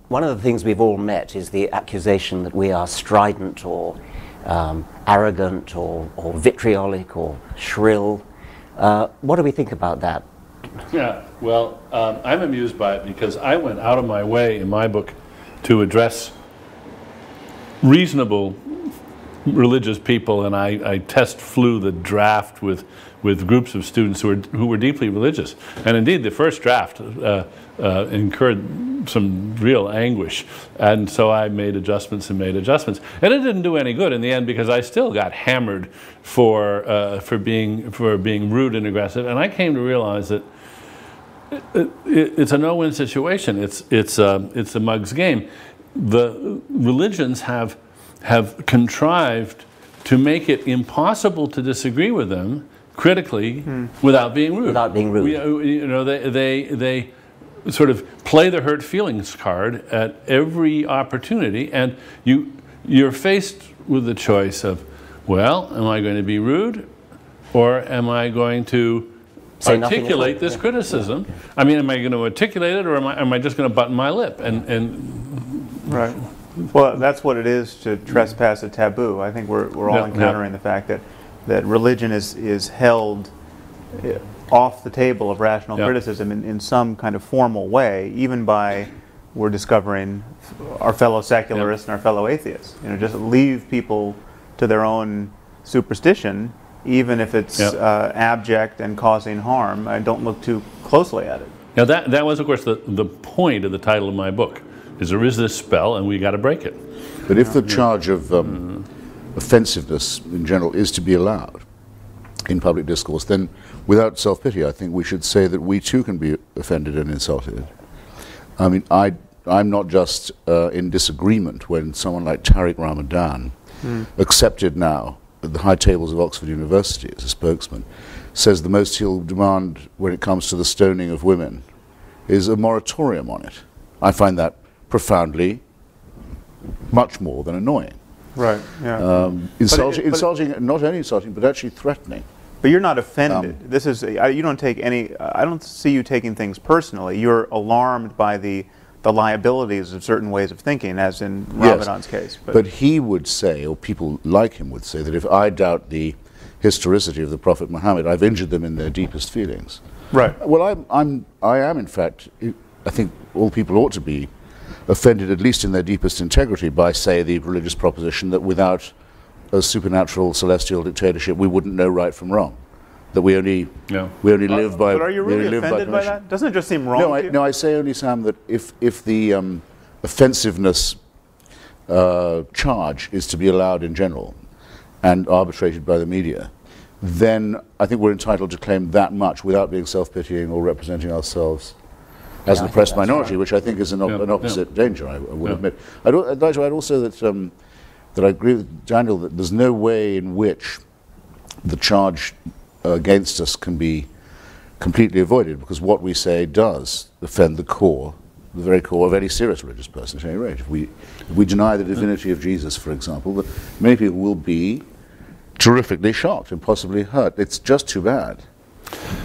one of the things we've all met is the accusation that we are strident or arrogant or vitriolic or shrill. What do we think about that? Yeah, well, I'm amused by it because I went out of my way in my book to address reasonable religious people, and I flew the draft with groups of students who were deeply religious. And indeed, the first draft incurred some real anguish, and so I made adjustments and made adjustments, and it didn't do any good in the end because I still got hammered for being rude and aggressive. And I came to realize that it's a no-win situation. It's a mug's game. The religions have contrived to make it impossible to disagree with them critically without being rude. Without being rude. You know, they sort of play the hurt feelings card at every opportunity, and you're faced with the choice of, well, am I going to be rude, or am I going to articulate this criticism? I mean, am I going to articulate it, or am I just going to button my lip? Right. Well, that's what it is to trespass a taboo. I think we're all encountering the fact that religion is held off the table of rational criticism in some kind of formal way, even by, we're discovering, our fellow secularists and our fellow atheists. You know, just leave people to their own superstition, even if it's abject and causing harm. Don't look too closely at it. Now that was, of course, the point of the title of my book, is there is this spell and we got to break it. But if the charge of offensiveness in general is to be allowed in public discourse, then without self-pity, I think we should say that we too can be offended and insulted. I mean, I'm not just in disagreement when someone like Tariq Ramadan, accepted now at the high tables of Oxford University as a spokesman, says the most he'll demand when it comes to the stoning of women is a moratorium on it. I find that profoundly much more than annoying. Right, yeah. Insulting, not only insulting, but actually threatening. But you're not offended. This is, you don't take any, I don't see you taking things personally. You're alarmed by the liabilities of certain ways of thinking, as in Ramadan's case. But he would say, or people like him would say, that if I doubt the historicity of the Prophet Muhammad, I've injured them in their deepest feelings. Right. Well, I am, in fact, I think all people ought to be offended, at least in their deepest integrity, by, say, the religious proposition that without a supernatural celestial dictatorship we wouldn't know right from wrong, that we only live by. But are you really offended by that? Doesn't it just seem wrong? No, I say only, Sam, that if the offensiveness charge is to be allowed in general and arbitrated by the media, then I think we're entitled to claim that much without being self-pitying or representing ourselves as an oppressed minority, which I think is an opposite danger, I would admit. I'd like to add also that that I agree with Daniel that there's no way in which the charge against us can be completely avoided, because what we say does offend the very core of any serious religious person at any rate. If we deny the divinity of Jesus, for example, many people will be terrifically shocked and possibly hurt. It's just too bad.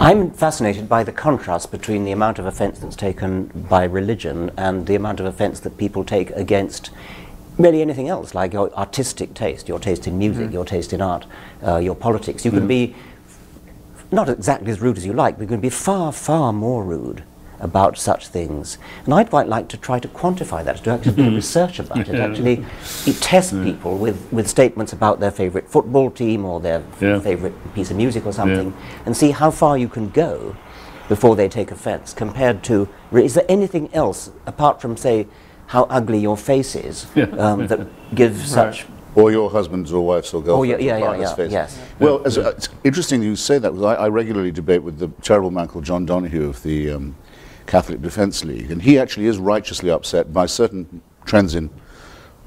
I'm fascinated by the contrast between the amount of offence that's taken by religion and the amount of offence that people take against really anything else, like your artistic taste, your taste in music, your taste in art, your politics. You can be not exactly as rude as you like, but you can be far, far more rude about such things. And I'd quite like to try to quantify that, to actually do research about it, actually test people with statements about their favourite football team or their favourite piece of music or something, and see how far you can go before they take offence, compared to, is there anything else, apart from, say, how ugly your face is, that gives such... Or your husband's or wife's or girlfriend's face. Yes. Well, it's interesting you say that, because I regularly debate with the terrible man called John Donoghue of the Catholic Defence League, and he actually is righteously upset by certain trends in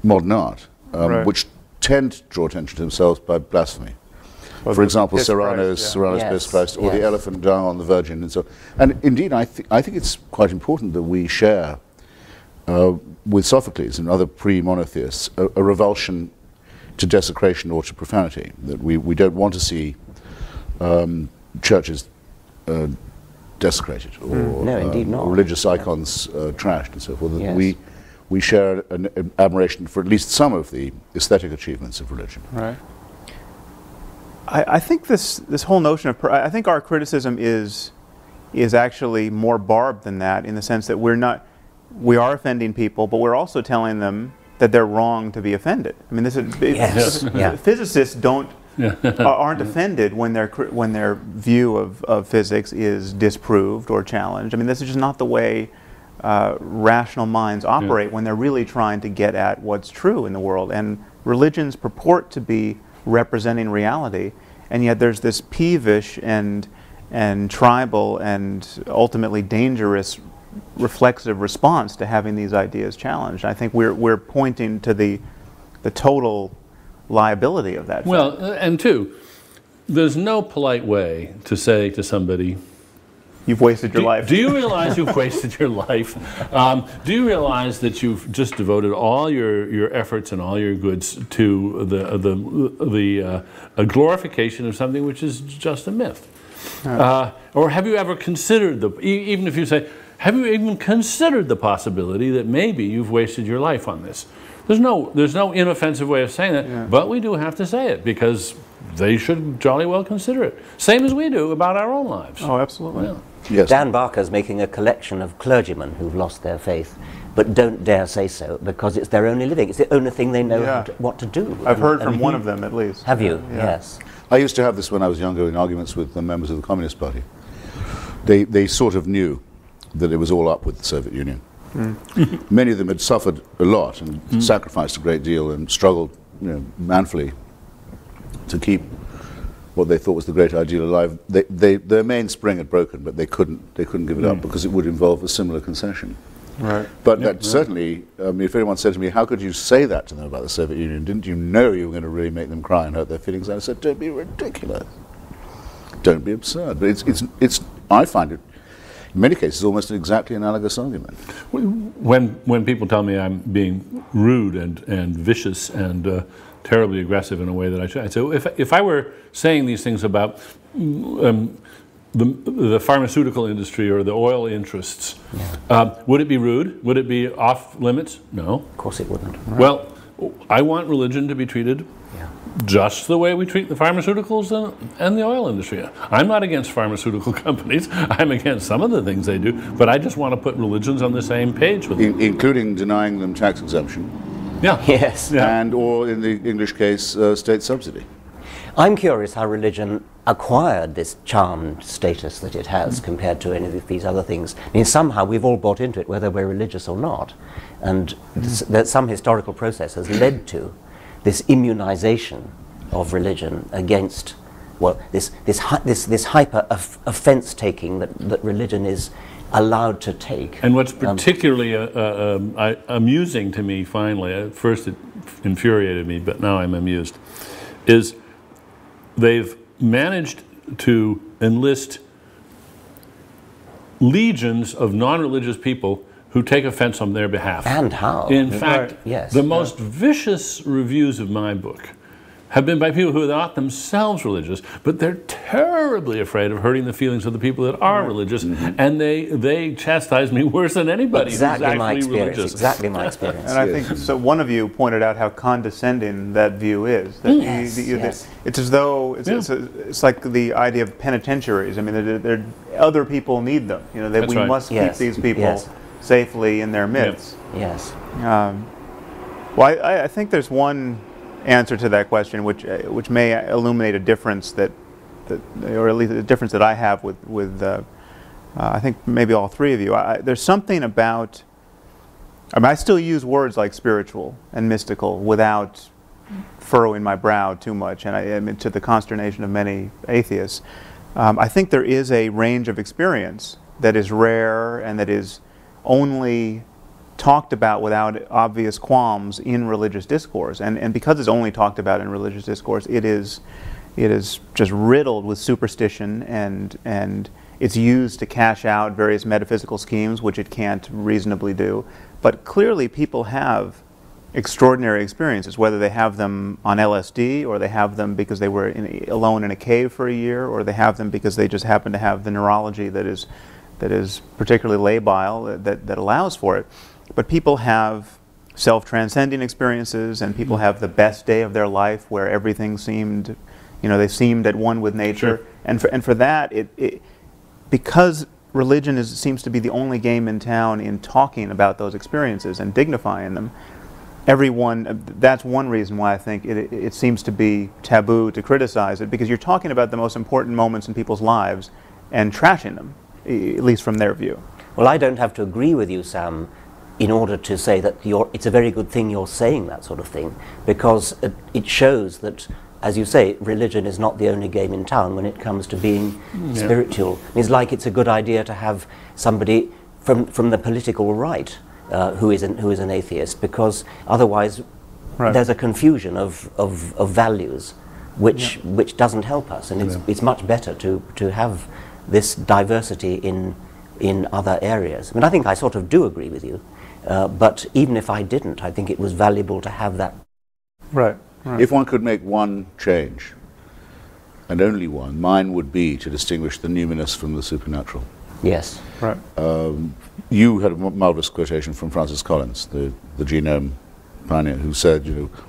modern art, which tend to draw attention to themselves by blasphemy. For example, Serrano's Piss Christ, or the elephant down on the Virgin, and so on. And indeed, I think it's quite important that we share with Sophocles and other pre-monotheists a revulsion to desecration or to profanity, that we don't want to see churches desecrated or no, indeed not. religious icons trashed and so forth. we share an admiration for at least some of the aesthetic achievements of religion. Right. I think this whole notion of I think our criticism is actually more barbed than that, in the sense that we are offending people, but we're also telling them that they're wrong to be offended. I mean, this is physicists aren't offended when their view of physics is disproved or challenged. I mean, this is just not the way rational minds operate when they're really trying to get at what's true in the world. And religions purport to be representing reality, and yet there's this peevish and tribal and ultimately dangerous reflexive response to having these ideas challenged. I think we're pointing to the total liability of that. Well, and two, there's no polite way to say to somebody, you've wasted your life. Do you realize you've wasted your life? Do you realize that you've just devoted all your efforts and all your goods to a glorification of something which is just a myth? Or have you ever considered even if you say, have you even considered the possibility that maybe you've wasted your life on this? There's no inoffensive way of saying that, but we do have to say it because they should jolly well consider it. Same as we do about our own lives. Oh, absolutely. Yeah. Yes. Dan Barker's making a collection of clergymen who've lost their faith, but don't dare say so because it's their only living. It's the only thing they know what to do. I've heard from one of them at least. Have you? Yes. I used to have this when I was younger in arguments with the members of the Communist Party. They sort of knew that it was all up with the Soviet Union. Many of them had suffered a lot and sacrificed a great deal and struggled, manfully to keep what they thought was the great ideal alive. Their mainspring had broken, but they couldn't give it up because it would involve a similar concession. Right. But that certainly, if anyone said to me, how could you say that to them about the Soviet Union? Didn't you know you were going to really make them cry and hurt their feelings? And I said, don't be ridiculous. Don't be absurd. But it's I find it, in many cases, almost an exactly analogous argument. When people tell me I'm being rude and vicious and terribly aggressive in a way that I should, I say, if I were saying these things about the pharmaceutical industry or the oil interests, would it be rude? Would it be off limits? No. Of course it wouldn't. Right. Well, I want religion to be treated just the way we treat the pharmaceuticals and the oil industry. I'm not against pharmaceutical companies. I'm against some of the things they do, but I just want to put religions on the same page with them. Including denying them tax exemption. Yeah. Yes. Yeah. And, or in the English case, state subsidy. I'm curious how religion acquired this charmed status that it has compared to any of these other things. I mean, somehow we've all bought into it, whether we're religious or not, and that some historical process has led to this immunization of religion against, well, this hyper offense taking that religion is allowed to take. And what's particularly amusing to me, finally, at first it infuriated me, but now I'm amused, is they've managed to enlist legions of non-religious people who take offense on their behalf. And how? In fact, yes. the most vicious reviews of my book have been by people who are not themselves religious, but they're terribly afraid of hurting the feelings of the people that are religious, and they chastise me worse than anybody who's actually religious. Exactly my experience. And I think so. One of you pointed out how condescending that view is. That it's as though it's like the idea of penitentiaries. I mean, other people need them. We must keep these people safely in their midst. Yes. Well, I think there's one answer to that question, which may illuminate a difference or at least a difference that I have with I think maybe all three of you. There's something about. I still use words like spiritual and mystical without furrowing my brow too much, and I mean, to the consternation of many atheists. I think there is a range of experience that is rare and that is only talked about without obvious qualms in religious discourse, and because it's only talked about in religious discourse, it is just riddled with superstition, and it's used to cash out various metaphysical schemes which it can't reasonably do. But clearly people have extraordinary experiences, whether they have them on LSD, or they have them because they were alone in a cave for a year, or they have them because they just happen to have the neurology that is particularly labile that allows for it. but people have self-transcending experiences, and people have the best day of their life where everything seemed, they seemed at one with nature. Sure. And for that, because religion seems to be the only game in town in talking about those experiences and dignifying them, that's one reason why I think it seems to be taboo to criticize it, because you're talking about the most important moments in people's lives and trashing them, at least from their view. Well, I don't have to agree with you, Sam, in order to say that it's a very good thing you're saying that sort of thing, because it shows that, as you say, religion is not the only game in town when it comes to being spiritual. It's like it's a good idea to have somebody from the political right who is an atheist, because otherwise there's a confusion of values which doesn't help us, and it's much better to have this diversity in other areas. I mean, I think I sort of do agree with you, but even if I didn't, I think it was valuable to have that. Right. If one could make one change, and only one, mine would be to distinguish the numinous from the supernatural. Yes. Right. You had a marvelous quotation from Francis Collins, the genome pioneer, who said,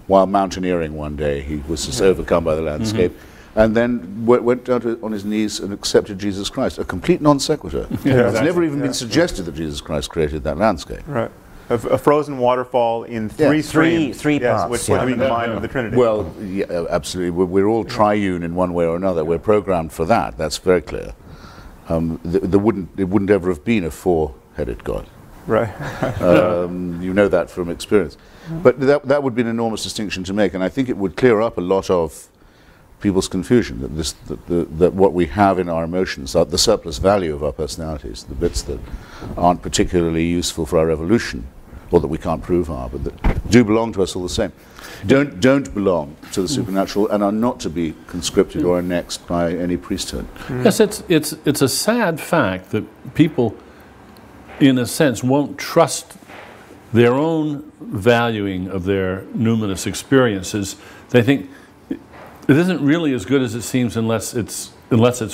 while mountaineering one day, he was just overcome by the landscape, and then went down on his knees and accepted Jesus Christ. A complete non sequitur. It's never even been suggested that Jesus Christ created that landscape. Right. A frozen waterfall in three streams. Three parts. Which would be the mind of the Trinity. Well, yeah, absolutely. We're all triune in one way or another. We're programmed for that. That's very clear. It wouldn't ever have been a four-headed God. Right. You know that from experience. But that would be an enormous distinction to make, and I think it would clear up a lot of people's confusion that what we have in our emotions, the surplus value of our personalities, the bits that aren't particularly useful for our evolution, or that we can't prove are, but that do belong to us all the same, don't belong to the supernatural and are not to be conscripted or annexed by any priesthood. Yes, it's a sad fact that people, in a sense, won't trust their own valuing of their numinous experiences. They think it isn't really as good as it seems unless it's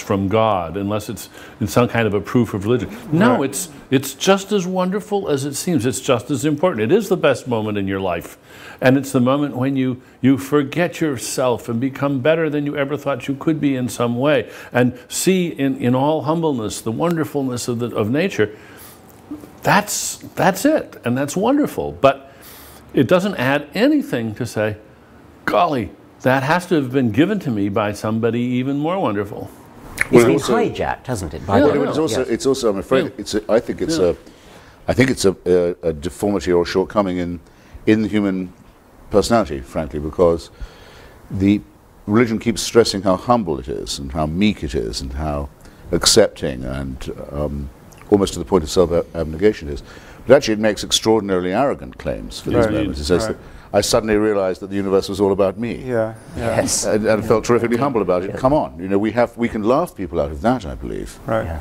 from God, unless it's in some kind of a proof of religion. No, it's just as wonderful as it seems. It's just as important. It is the best moment in your life. And it's the moment when you forget yourself and become better than you ever thought you could be in some way, and see in all humbleness the wonderfulness of nature. That's it, and that's wonderful. But it doesn't add anything to say, golly, that has to have been given to me by somebody even more wonderful. It's been hijacked, hasn't it? It's also, I'm afraid, I think it's a deformity or shortcoming in the human personality, frankly, because the religion keeps stressing how humble it is, and how meek it is, and how accepting, and almost to the point of self-abnegation it is. But actually, it makes extraordinarily arrogant claims for these moments. It says that I suddenly realized that the universe was all about me. Yes. And felt terrifically humble about it. Come on, we can laugh people out of that, I believe. Right. Yeah.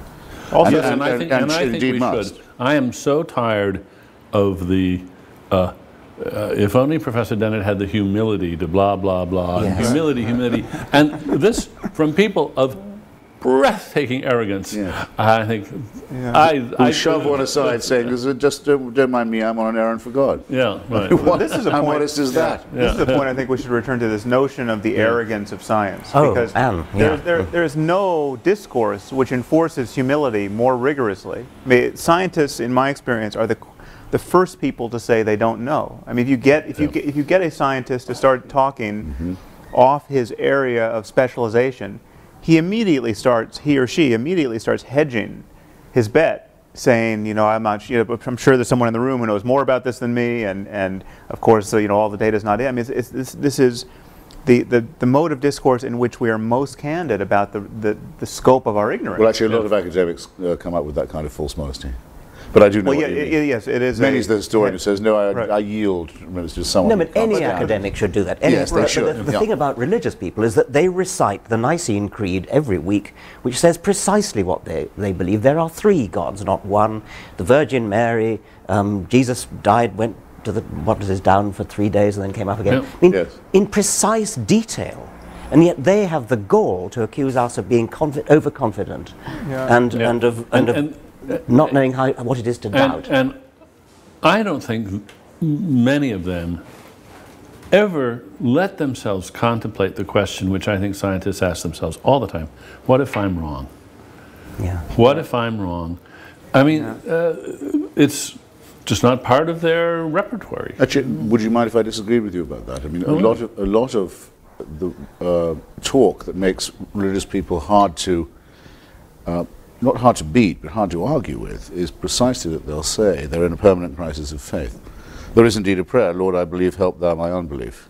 Also, And I think we should. I am so tired of the if only Professor Dennett had the humility to blah, blah, blah, and humility, and this from people of breathtaking arrogance. I think I shove one aside saying, just don't mind me, I'm on an errand for God. Yeah, right. Well, this is a How point, modest is that? This is the point I think we should return to, this notion of the arrogance of science. Oh, because there is no discourse which enforces humility more rigorously. I mean, scientists, in my experience, are the first people to say they don't know. I mean, if you get a scientist to start talking off his area of specialization, he or she immediately starts hedging his bet, saying, I'm sure there's someone in the room who knows more about this than me, and of course, all the data's not in. I mean, this is the mode of discourse in which we are most candid about the scope of our ignorance. Well, actually, a lot of academics come up with that kind of false modesty. But I do know what you mean. Yes, it is. Many's the historian who says, no, I yield to someone. No, but any academic should do that. Yes, they should. The thing about religious people is that they recite the Nicene Creed every week, which says precisely what they believe. There are three gods, not one. The Virgin Mary, Jesus died, went to down for 3 days and then came up again. I mean, in precise detail. And yet they have the gall to accuse us of being overconfident and of not knowing what it is to doubt. And I don't think many of them ever let themselves contemplate the question which I think scientists ask themselves all the time: what if I'm wrong? Yeah. What if I'm wrong? I mean, it's just not part of their repertoire. Actually, would you mind if I disagree with you about that? I mean, a lot of the talk that makes religious people hard to, not hard to beat, but hard to argue with, is precisely that they'll say they're in a permanent crisis of faith. There is indeed a prayer, Lord, I believe, help thou my unbelief.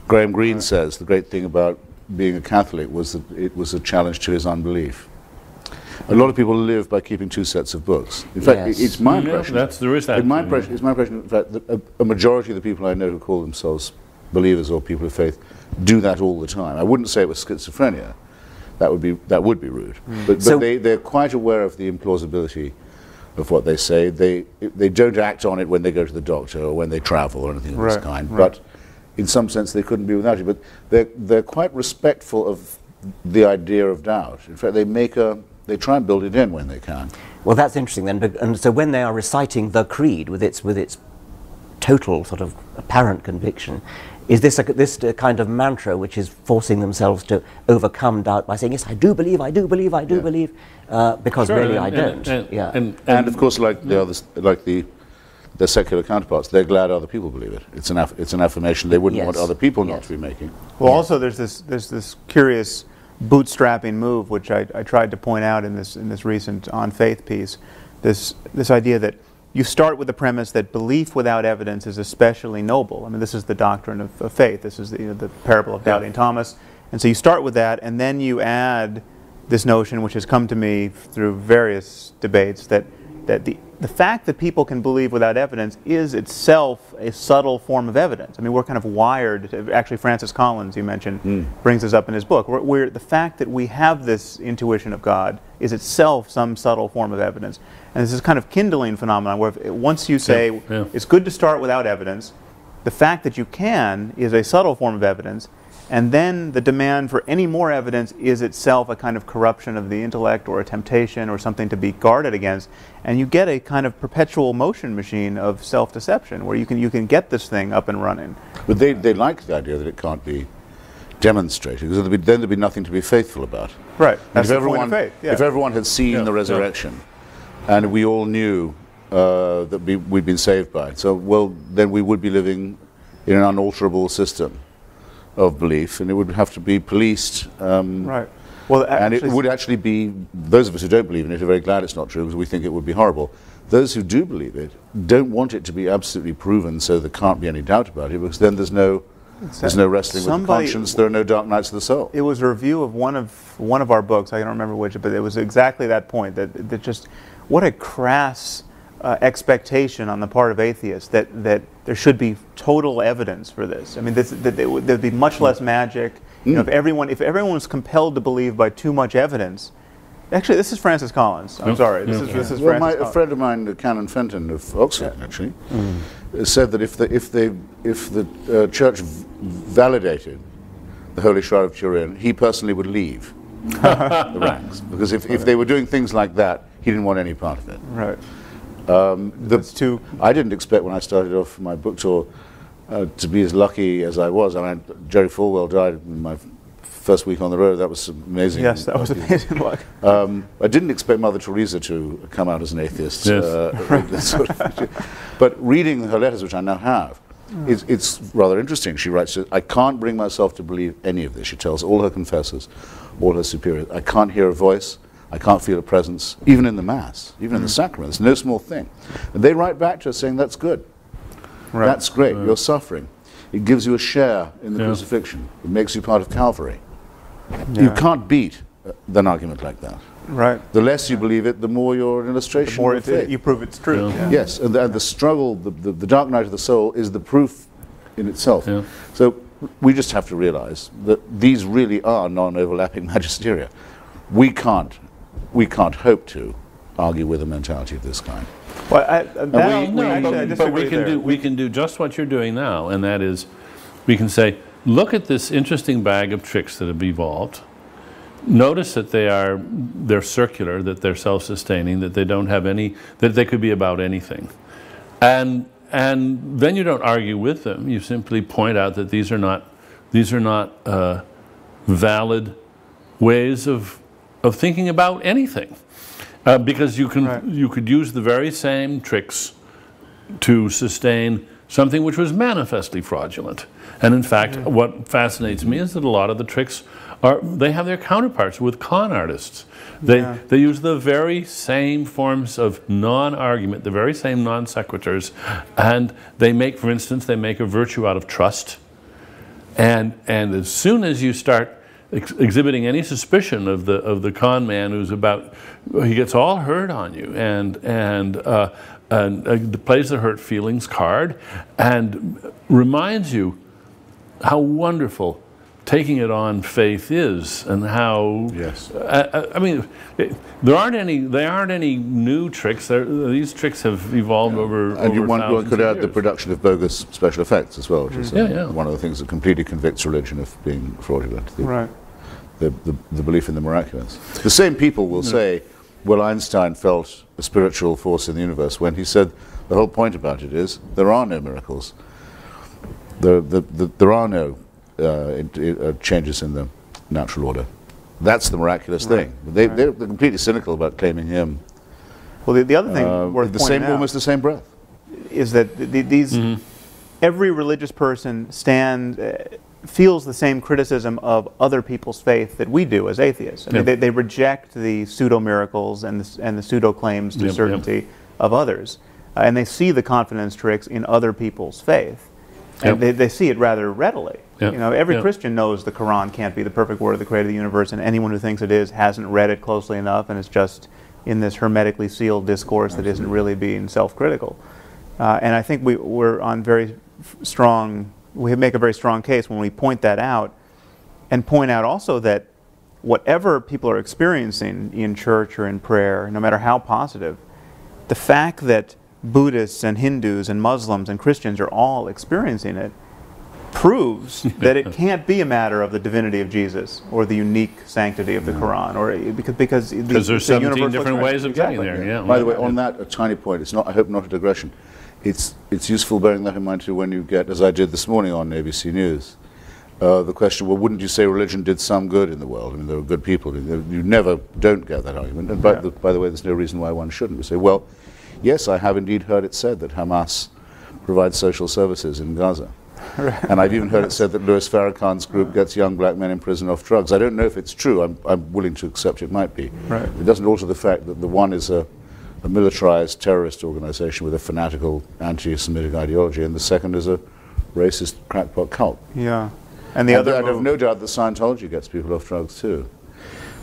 Graham Greene says the great thing about being a Catholic was that it was a challenge to his unbelief. A lot of people live by keeping two sets of books. In fact, it's my impression. There is that. It's my impression, in fact, that a majority of the people I know who call themselves believers or people of faith do that all the time. I wouldn't say it was schizophrenia. That would be rude. But they're quite aware of the implausibility of what they say. They don't act on it when they go to the doctor or when they travel or anything of this kind. But in some sense, they couldn't be without it. But they're quite respectful of the idea of doubt. In fact, they try and build it in when they can. Well, that's interesting then. And so when they are reciting the creed with its total sort of apparent conviction, is this a kind of mantra which is forcing themselves to overcome doubt by saying, yes, I do believe, I do believe, I do believe, because really I don't. And of course, like the others, like their secular counterparts, they're glad other people believe it. It's an affirmation they wouldn't want other people not to be making. Well, also there's this curious bootstrapping move, which I tried to point out in this recent On Faith piece. This idea that you start with the premise that belief without evidence is especially noble. I mean, this is the doctrine of faith. This is the parable of doubting Thomas. And so you start with that, and then you add this notion, which has come to me through various debates, that the fact that people can believe without evidence is itself a subtle form of evidence. I mean, we're kind of wired to, actually Francis Collins, you mentioned, brings this up in his book, where the fact that we have this intuition of God is itself some subtle form of evidence. And this is kind of kindling phenomenon where once you say it's good to start without evidence, the fact that you can is a subtle form of evidence, and then the demand for any more evidence is itself a kind of corruption of the intellect or a temptation or something to be guarded against, and you get a kind of perpetual motion machine of self-deception where you can get this thing up and running. But they like the idea that it can't be demonstrated, because then there'd be nothing to be faithful about. Right. That's the point of faith. Yeah. If everyone had seen the resurrection, and we all knew that we'd been saved by it, so then we would be living in an unalterable system of belief, and it would have to be policed. Right. Well, and it would actually be, those of us who don't believe in it are very glad it's not true, because we think it would be horrible. Those who do believe it don't want it to be absolutely proven, so there can't be any doubt about it, because then there's no wrestling with the conscience, there are no dark nights of the soul. It was a review of one of our books, I don't remember which, but it was exactly that point, that just, what a crass expectation on the part of atheists that there should be total evidence for this. I mean, there'd be much less magic. You know, if everyone was compelled to believe by too much evidence. Actually, this is Francis Collins. I'm sorry. This is well, Francis Collins. A friend of mine, Canon Fenton of Oxford, actually, said that if the church validated the Holy Shroud of Turin, he personally would leave the ranks, because if they were doing things like that, he didn't want any part of it. Right. I didn't expect when I started off my book tour to be as lucky as I was. I mean, Jerry Falwell died in my first week on the road. That was amazing. Yes, that was amazing luck. I didn't expect Mother Teresa to come out as an atheist. Yes. But reading her letters, which I now have, it's rather interesting. She writes, I can't bring myself to believe any of this. She tells all her confessors, all her superiors, I can't hear a voice, I can't feel a presence, even in the Mass, even in the sacrament. It's no small thing. And they write back to her saying, that's good. Right. That's great. You're suffering. It gives you a share in the crucifixion. It makes you part of Calvary. You can't beat an argument like that. Right. The less you believe it, the more you're an illustration. The more of faith. you prove it's true. Yeah. Yes, and the struggle, the dark night of the soul is the proof in itself. Yeah. So we just have to realize that these really are non-overlapping magisteria. We can't hope to argue with a mentality of this kind. Well, but we can do just what you're doing now, and that is, we can say, look at this interesting bag of tricks that have evolved. Notice that they're circular, that they're self-sustaining, that they don't have any, that they could be about anything. And then you don't argue with them. You simply point out that these are not valid ways of thinking about anything, because you could use the very same tricks to sustain something which was manifestly fraudulent. And in fact, what fascinates me is that a lot of the tricks they have their counterparts with con artists. They use the very same forms of non-argument, the very same non sequiturs, and they make, for instance, they make a virtue out of trust. And as soon as you start exhibiting any suspicion of the con man he gets all hurt on you and plays the hurt feelings card and reminds you how wonderful taking it on faith is, and how I mean, there aren't any new tricks. These tricks have evolved over. And one could add years. the production of bogus special effects as well, which is one of the things that completely convicts religion of being fraudulent. The belief in the miraculous. The same people will say, well, Einstein felt a spiritual force in the universe, when he said the whole point about it is there are no miracles. There are no changes in the natural order. That's the miraculous thing. They're completely cynical about claiming him. Well, the other thing worth pointing out, almost the same breath, is that every religious person feels the same criticism of other people's faith that we do as atheists. I mean, they reject the pseudo-miracles and the pseudo-claims to certainty of others. And they see the confidence tricks in other people's faith. And they see it rather readily. You know, every Christian knows the Quran can't be the perfect word of the creator of the universe, and anyone who thinks it is hasn't read it closely enough, and it's just in this hermetically sealed discourse that isn't really being self-critical. And I think we're on very strong. We make a very strong case when we point that out, and point out also that whatever people are experiencing in church or in prayer, no matter how positive, the fact that Buddhists and Hindus and Muslims and Christians are all experiencing it proves that it can't be a matter of the divinity of Jesus or the unique sanctity of the Quran, or because there's 17 different ways of getting there. By the way, on that, a tiny point. It's not. I hope not a digression. It's useful bearing that in mind too when you get, as I did this morning on ABC News, the question, well, wouldn't you say religion did some good in the world? I mean, there were good people. You never don't get that argument. And by the way, there's no reason why one shouldn't. We say, well, yes, I have indeed heard it said that Hamas provides social services in Gaza. And I've even heard it said that Louis Farrakhan's group gets young black men in prison off drugs. I don't know if it's true. I'm willing to accept it might be. It doesn't alter the fact that the one is a militarized terrorist organization with a fanatical anti-Semitic ideology, and the second is a racist crackpot cult. And the other, I have no doubt that Scientology gets people off drugs too.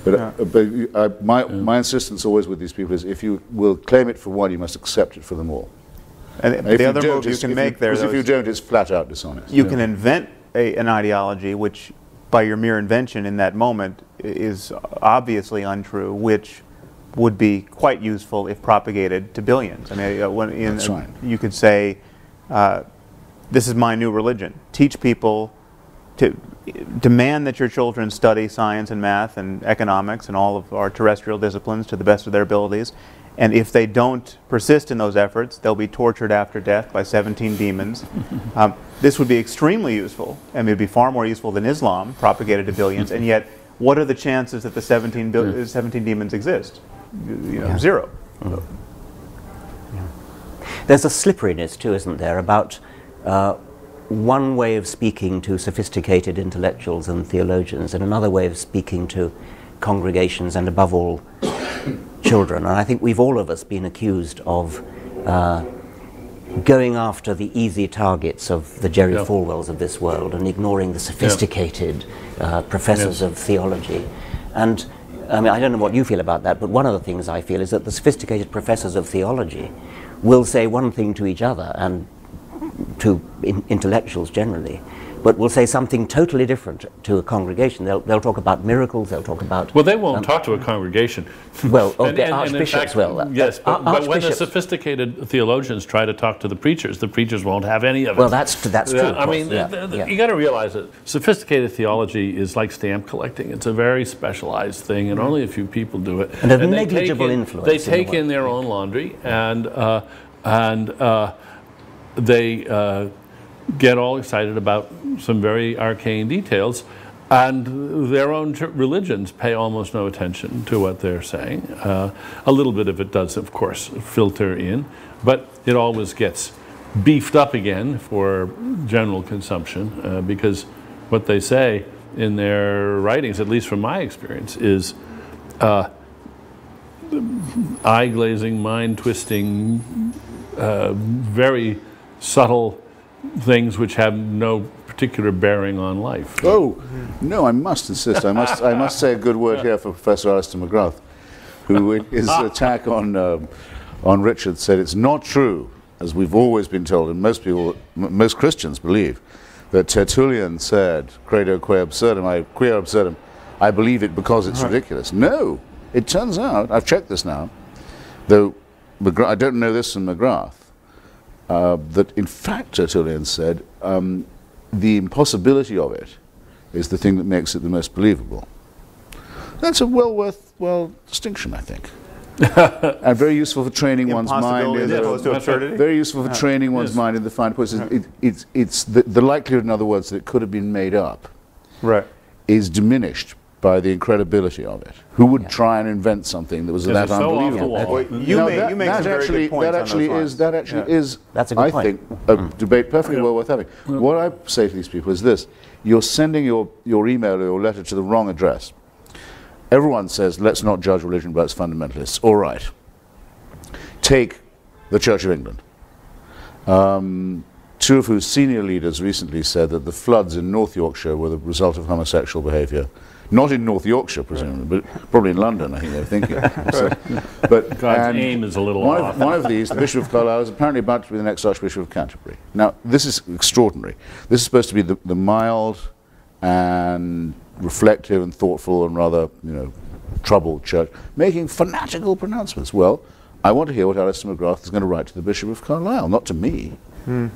But my insistence always with these people is, if you will claim it for one, you must accept it for them all. And the other move you can make there, because if you don't, it's flat out dishonest. You can invent an ideology which, by your mere invention in that moment, is obviously untrue, which would be quite useful if propagated to billions. I mean, you could say, this is my new religion. Teach people to demand that your children study science and math and economics and all of our terrestrial disciplines to the best of their abilities. And if they don't persist in those efforts, they'll be tortured after death by 17 demons. This would be extremely useful. I mean, it would be far more useful than Islam, propagated to billions. And yet, what are the chances that the 17 demons exist? Zero. There's a slipperiness too, isn't there, about one way of speaking to sophisticated intellectuals and theologians, and another way of speaking to congregations, and above all, children. And I think we've all of us been accused of going after the easy targets of the Jerry Falwells of this world and ignoring the sophisticated professors of theology. And I mean, I don't know what you feel about that, but one of the things I feel is that the sophisticated professors of theology will say one thing to each other and to intellectuals generally, but will say something totally different to a congregation. They'll talk about miracles, they'll talk about... Well, they won't talk to a congregation. Well, archbishops will. Yes, but when the sophisticated theologians try to talk to the preachers won't have any of it. Well, that's true. I mean, you got to realize that sophisticated theology is like stamp collecting. It's a very specialized thing, and only a few people do it. And a negligible influence. They take in their own laundry, and and they get all excited about some very arcane details, and their own religions pay almost no attention to what they're saying. A little bit of it does, of course, filter in, but it always gets beefed up again for general consumption, because what they say in their writings, at least from my experience, is eye-glazing, mind-twisting, very subtle things which have no particular bearing on life. Oh, no, I must insist. I must say a good word here for Professor Alistair McGrath, who in his attack on Richard said it's not true, as we've always been told, and most people, most Christians believe, that Tertullian said, credo quae absurdum, quia absurdum, I believe it because it's ridiculous. No, it turns out, I've checked this now, though I don't know this from McGrath, that in fact Tertullian said the impossibility of it is the thing that makes it the most believable. That's a well distinction, I think. And very useful for training one's mind. Very useful for training one's mind in the fine points. It's the likelihood, in other words, that it could have been made up, is diminished by the incredibility of it. Who would try and invent something that was that unbelievable? You make some very good points on those lines. That actually is, I think, a debate perfectly well worth having. What I say to these people is this: you're sending your email or your letter to the wrong address. Everyone says, let's not judge religion by its fundamentalists. All right. Take the Church of England. Two of whose senior leaders recently said that the floods in North Yorkshire were the result of homosexual behaviour. Not in North Yorkshire, presumably, but probably in London, I think they were thinking. But God's aim is a little off. One of these, the Bishop of Carlisle, is apparently about to be the next Archbishop of Canterbury. Now, this is extraordinary. This is supposed to be the mild and reflective and thoughtful and rather, troubled church, making fanatical pronouncements. Well, I want to hear what Alistair McGrath is going to write to the Bishop of Carlisle, not to me.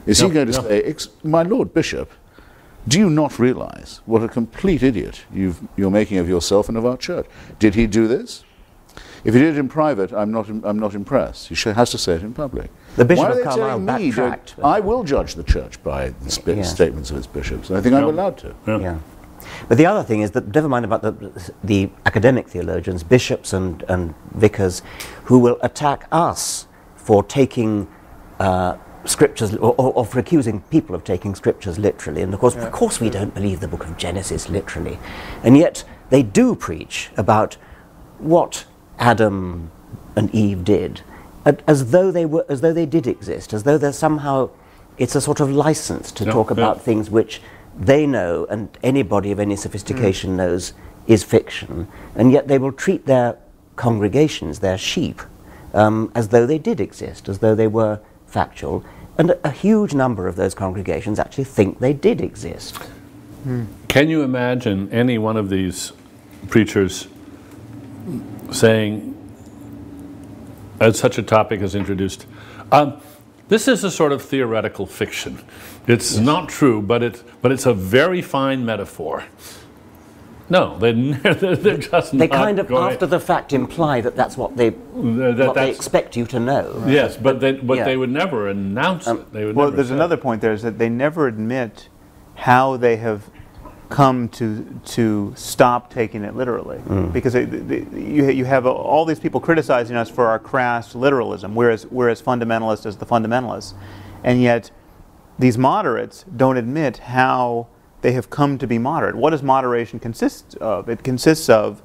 Is he going to say, my Lord Bishop, do you not realize what a complete idiot you're making of yourself and of our church? Did he do this? If he did it in private, I'm not impressed. He has to say it in public. The Bishop of Carlisle backtracked. I will judge the church by the statements of its bishops. I think I'm allowed to. Yeah. But the other thing is that, never mind about the academic theologians, bishops and vicars, who will attack us for taking scriptures, or for accusing people of taking scriptures literally. And of course we don't believe the book of Genesis literally. And yet they do preach about what Adam and Eve did, as though they did exist, as though there's somehow, it's a sort of license to talk about things which they know and anybody of any sophistication knows is fiction, and yet they will treat their congregations, their sheep, as though they did exist, as though they were factual, and a huge number of those congregations actually think they did exist. Can you imagine any one of these preachers saying, as such a topic is introduced, this is a sort of theoretical fiction. It's not true, but it's a very fine metaphor. No, they're just they kind of, after the fact, imply that that's what they expect you to know. Yes, but they would never announce it. They would there's another point there, is that they never admit how they have come to stop taking it literally. Because you have all these people criticizing us for our crass literalism, we're as fundamentalist as the fundamentalists. And yet these moderates don't admit how they have come to be moderate. What does moderation consist of? It consists of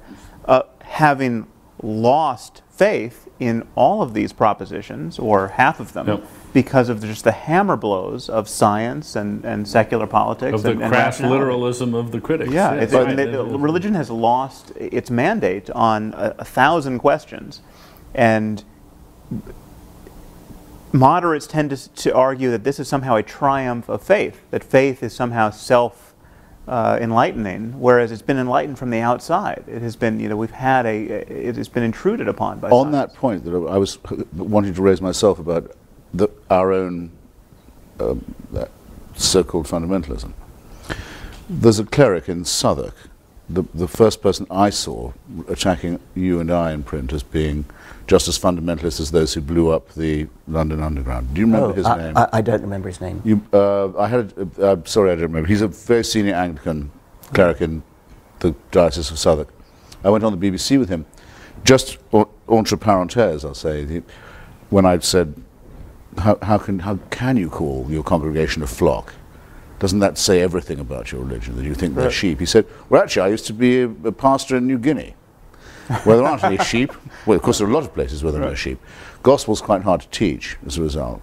having lost faith in all of these propositions, or half of them, because of just the hammer blows of science and secular politics. Of the crass literalism of the critics. Yeah, religion has lost its mandate on 1,000 questions. And moderates tend to argue that this is somehow a triumph of faith, that faith is somehow self-enlightening, whereas it's been enlightened from the outside. It has been, it has been intruded upon by science. On that point that I was wanting to raise myself about our own so-called fundamentalism, there's a cleric in Southwark the first person I saw attacking you and I in print as being just as fundamentalist as those who blew up the London Underground. Do you remember his name? I don't remember his name. Sorry, I don't remember. He's a very senior Anglican cleric in the Diocese of Southwark. I went on the BBC with him, just entre parenthèses, I'll say, when I'd said, how can you call your congregation a flock? Doesn't that say everything about your religion, that you think they're sheep? He said, well, actually, I used to be a pastor in New Guinea, where there aren't any sheep. Well, of course, there are a lot of places where there are no sheep. Gospel's quite hard to teach, as a result.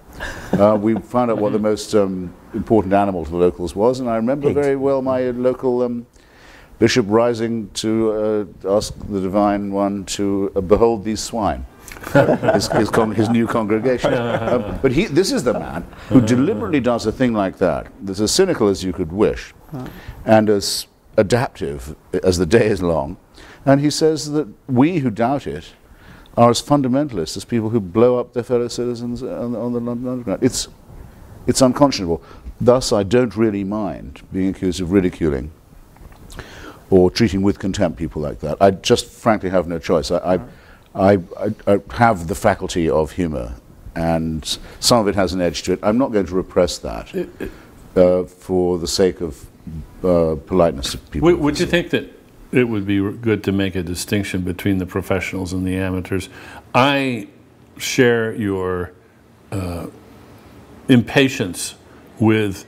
We found out what the most important animal to the locals was, and I remember very well my local bishop rising to ask the Divine One to behold these swine. his new congregation. But this is the man who deliberately does a thing like that, that's as cynical as you could wish, and as adaptive as the day is long. And he says that we who doubt it are as fundamentalists as people who blow up their fellow citizens on the London Underground. It's unconscionable. Thus, I don't really mind being accused of ridiculing or treating with contempt people like that. I just frankly have no choice. I have the faculty of humor, and some of it has an edge to it. I'm not going to repress that for the sake of politeness to people. Would you think that it would be good to make a distinction between the professionals and the amateurs? I share your impatience with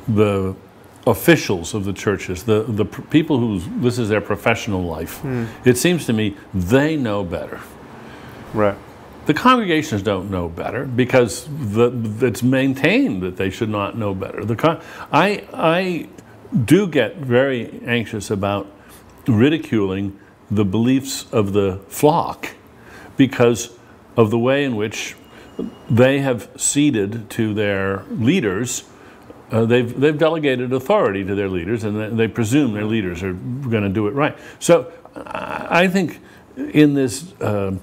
the officials of the churches, the people who this is their professional life. It seems to me they know better. Right. The congregations don't know better because it's maintained that they should not know better. I do get very anxious about ridiculing the beliefs of the flock because of the way in which they have ceded to their leaders. They've delegated authority to their leaders, and they presume their leaders are going to do it right. So I think in this, who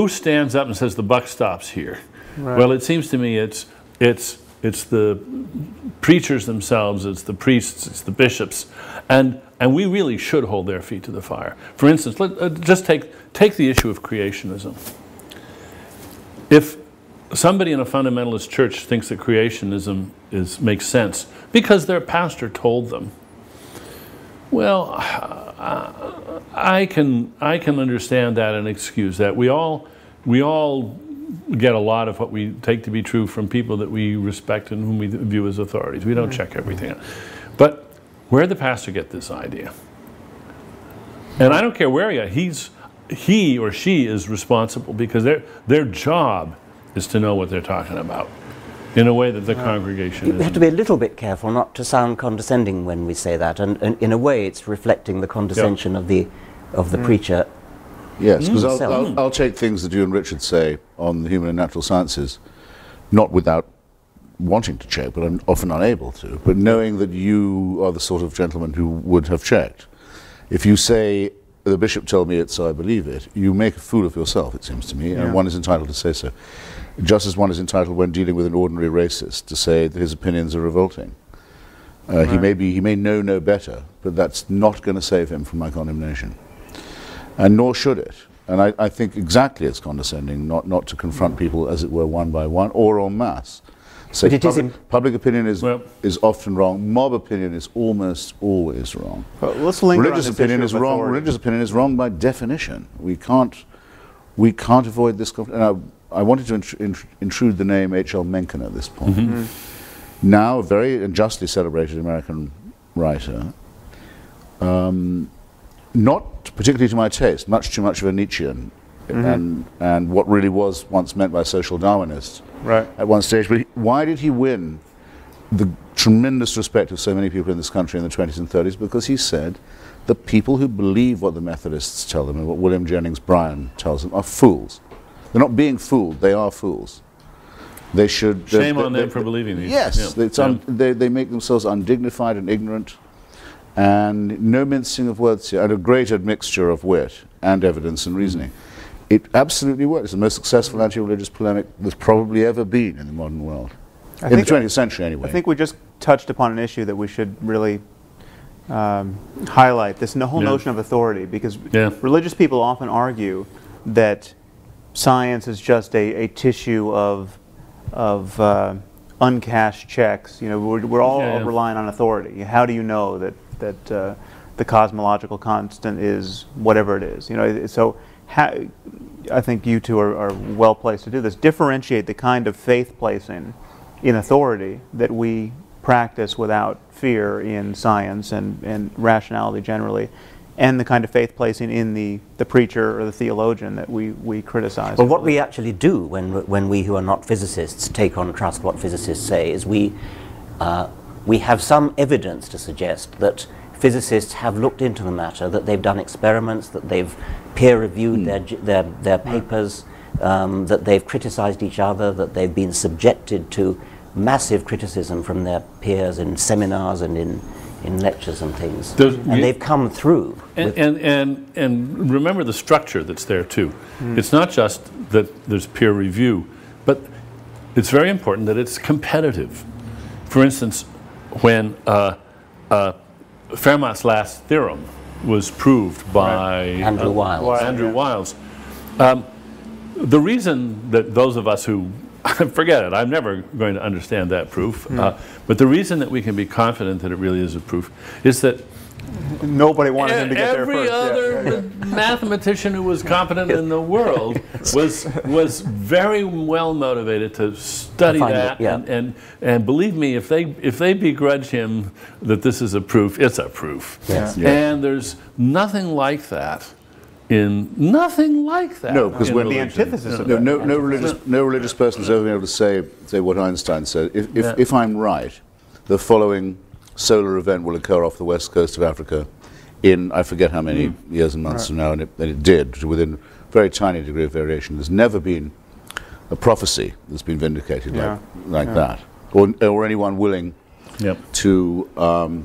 stands up and says the buck stops here? Right. Well, it seems to me it's the preachers themselves, it's the priests, it's the bishops, and we really should hold their feet to the fire. For instance, just take the issue of creationism. If somebody in a fundamentalist church thinks that creationism makes sense because their pastor told them, well, I can understand that and excuse that. We all get a lot of what we take to be true from people that we respect and whom we view as authorities. We don't check everything out. But where did the pastor get this idea? And I don't care where he or she is responsible, because their job is to know what they're talking about in a way that the congregation isn't. We have to be a little bit careful not to sound condescending when we say that, and in a way it's reflecting the condescension of the preacher. Yes, because I'll take things that you and Richard say on the human and natural sciences, not without wanting to check, but I'm often unable to, but knowing that you are the sort of gentleman who would have checked. If you say, the bishop told me it, so I believe it, you make a fool of yourself, it seems to me, and one is entitled to say so. Just as one is entitled, when dealing with an ordinary racist, to say that his opinions are revolting. Right. He may know no better, but that's not going to save him from my condemnation. And nor should it. And I think exactly it's condescending not to confront people, as it were, one by one, or en masse. So public opinion is often wrong. Mob opinion is almost always wrong. Well, let's linger religious on this opinion issue is of wrong. authority. Religious opinion is wrong by definition. We can't avoid this. And I wanted to intrude the name H.L. Mencken at this point. Now, a very justly celebrated American writer, not particularly to my taste, much too much of a Nietzschean, and what really was once meant by social Darwinists at one stage. But why did he win the tremendous respect of so many people in this country in the 20s and 30s? Because he said the people who believe what the Methodists tell them and what William Jennings Bryan tells them are fools. They're not being fooled, they are fools. They should... Shame on them for believing these. Yes, they make themselves undignified and ignorant, and no mincing of words here, and a great admixture of wit and evidence and reasoning. It absolutely works. It's the most successful anti-religious polemic there's probably ever been in the modern world. In the 20th century, anyway. I think we just touched upon an issue that we should really highlight this whole notion of authority, because religious people often argue that science is just a tissue of uncashed checks. You know, we're all relying on authority. How do you know that the cosmological constant is whatever it is? You know, so I think you two are well placed to do this. Differentiate the kind of faith placing in authority that we practice without fear in science and rationality generally, and the kind of faith placing in the preacher or the theologian that we criticize. Well, what we actually do when we who are not physicists take on trust what physicists say is we have some evidence to suggest that physicists have looked into the matter, that they've done experiments, that they've peer-reviewed their papers, that they've criticized each other, that they've been subjected to massive criticism from their peers in seminars and in lectures and things. And they've come through. And remember the structure that's there too. It's not just that there's peer review, but it's very important that it's competitive. For instance, when Fermat's last theorem was proved by Andrew Wiles. The reason that those of us who forget it, I'm never going to understand that proof, but the reason that we can be confident that it really is a proof is that nobody wanted him to get there every first. other mathematician who was competent in the world was very well motivated to study that, and believe me, if they begrudge him that this is a proof, it's a proof. And there's nothing like that. No, because when the antithesis of that. No religious person has ever been able to say what Einstein said. If I'm right, the following solar event will occur off the west coast of Africa in, I forget how many years and months from now, and it did, within a very tiny degree of variation. There's never been a prophecy that's been vindicated like that, or anyone willing to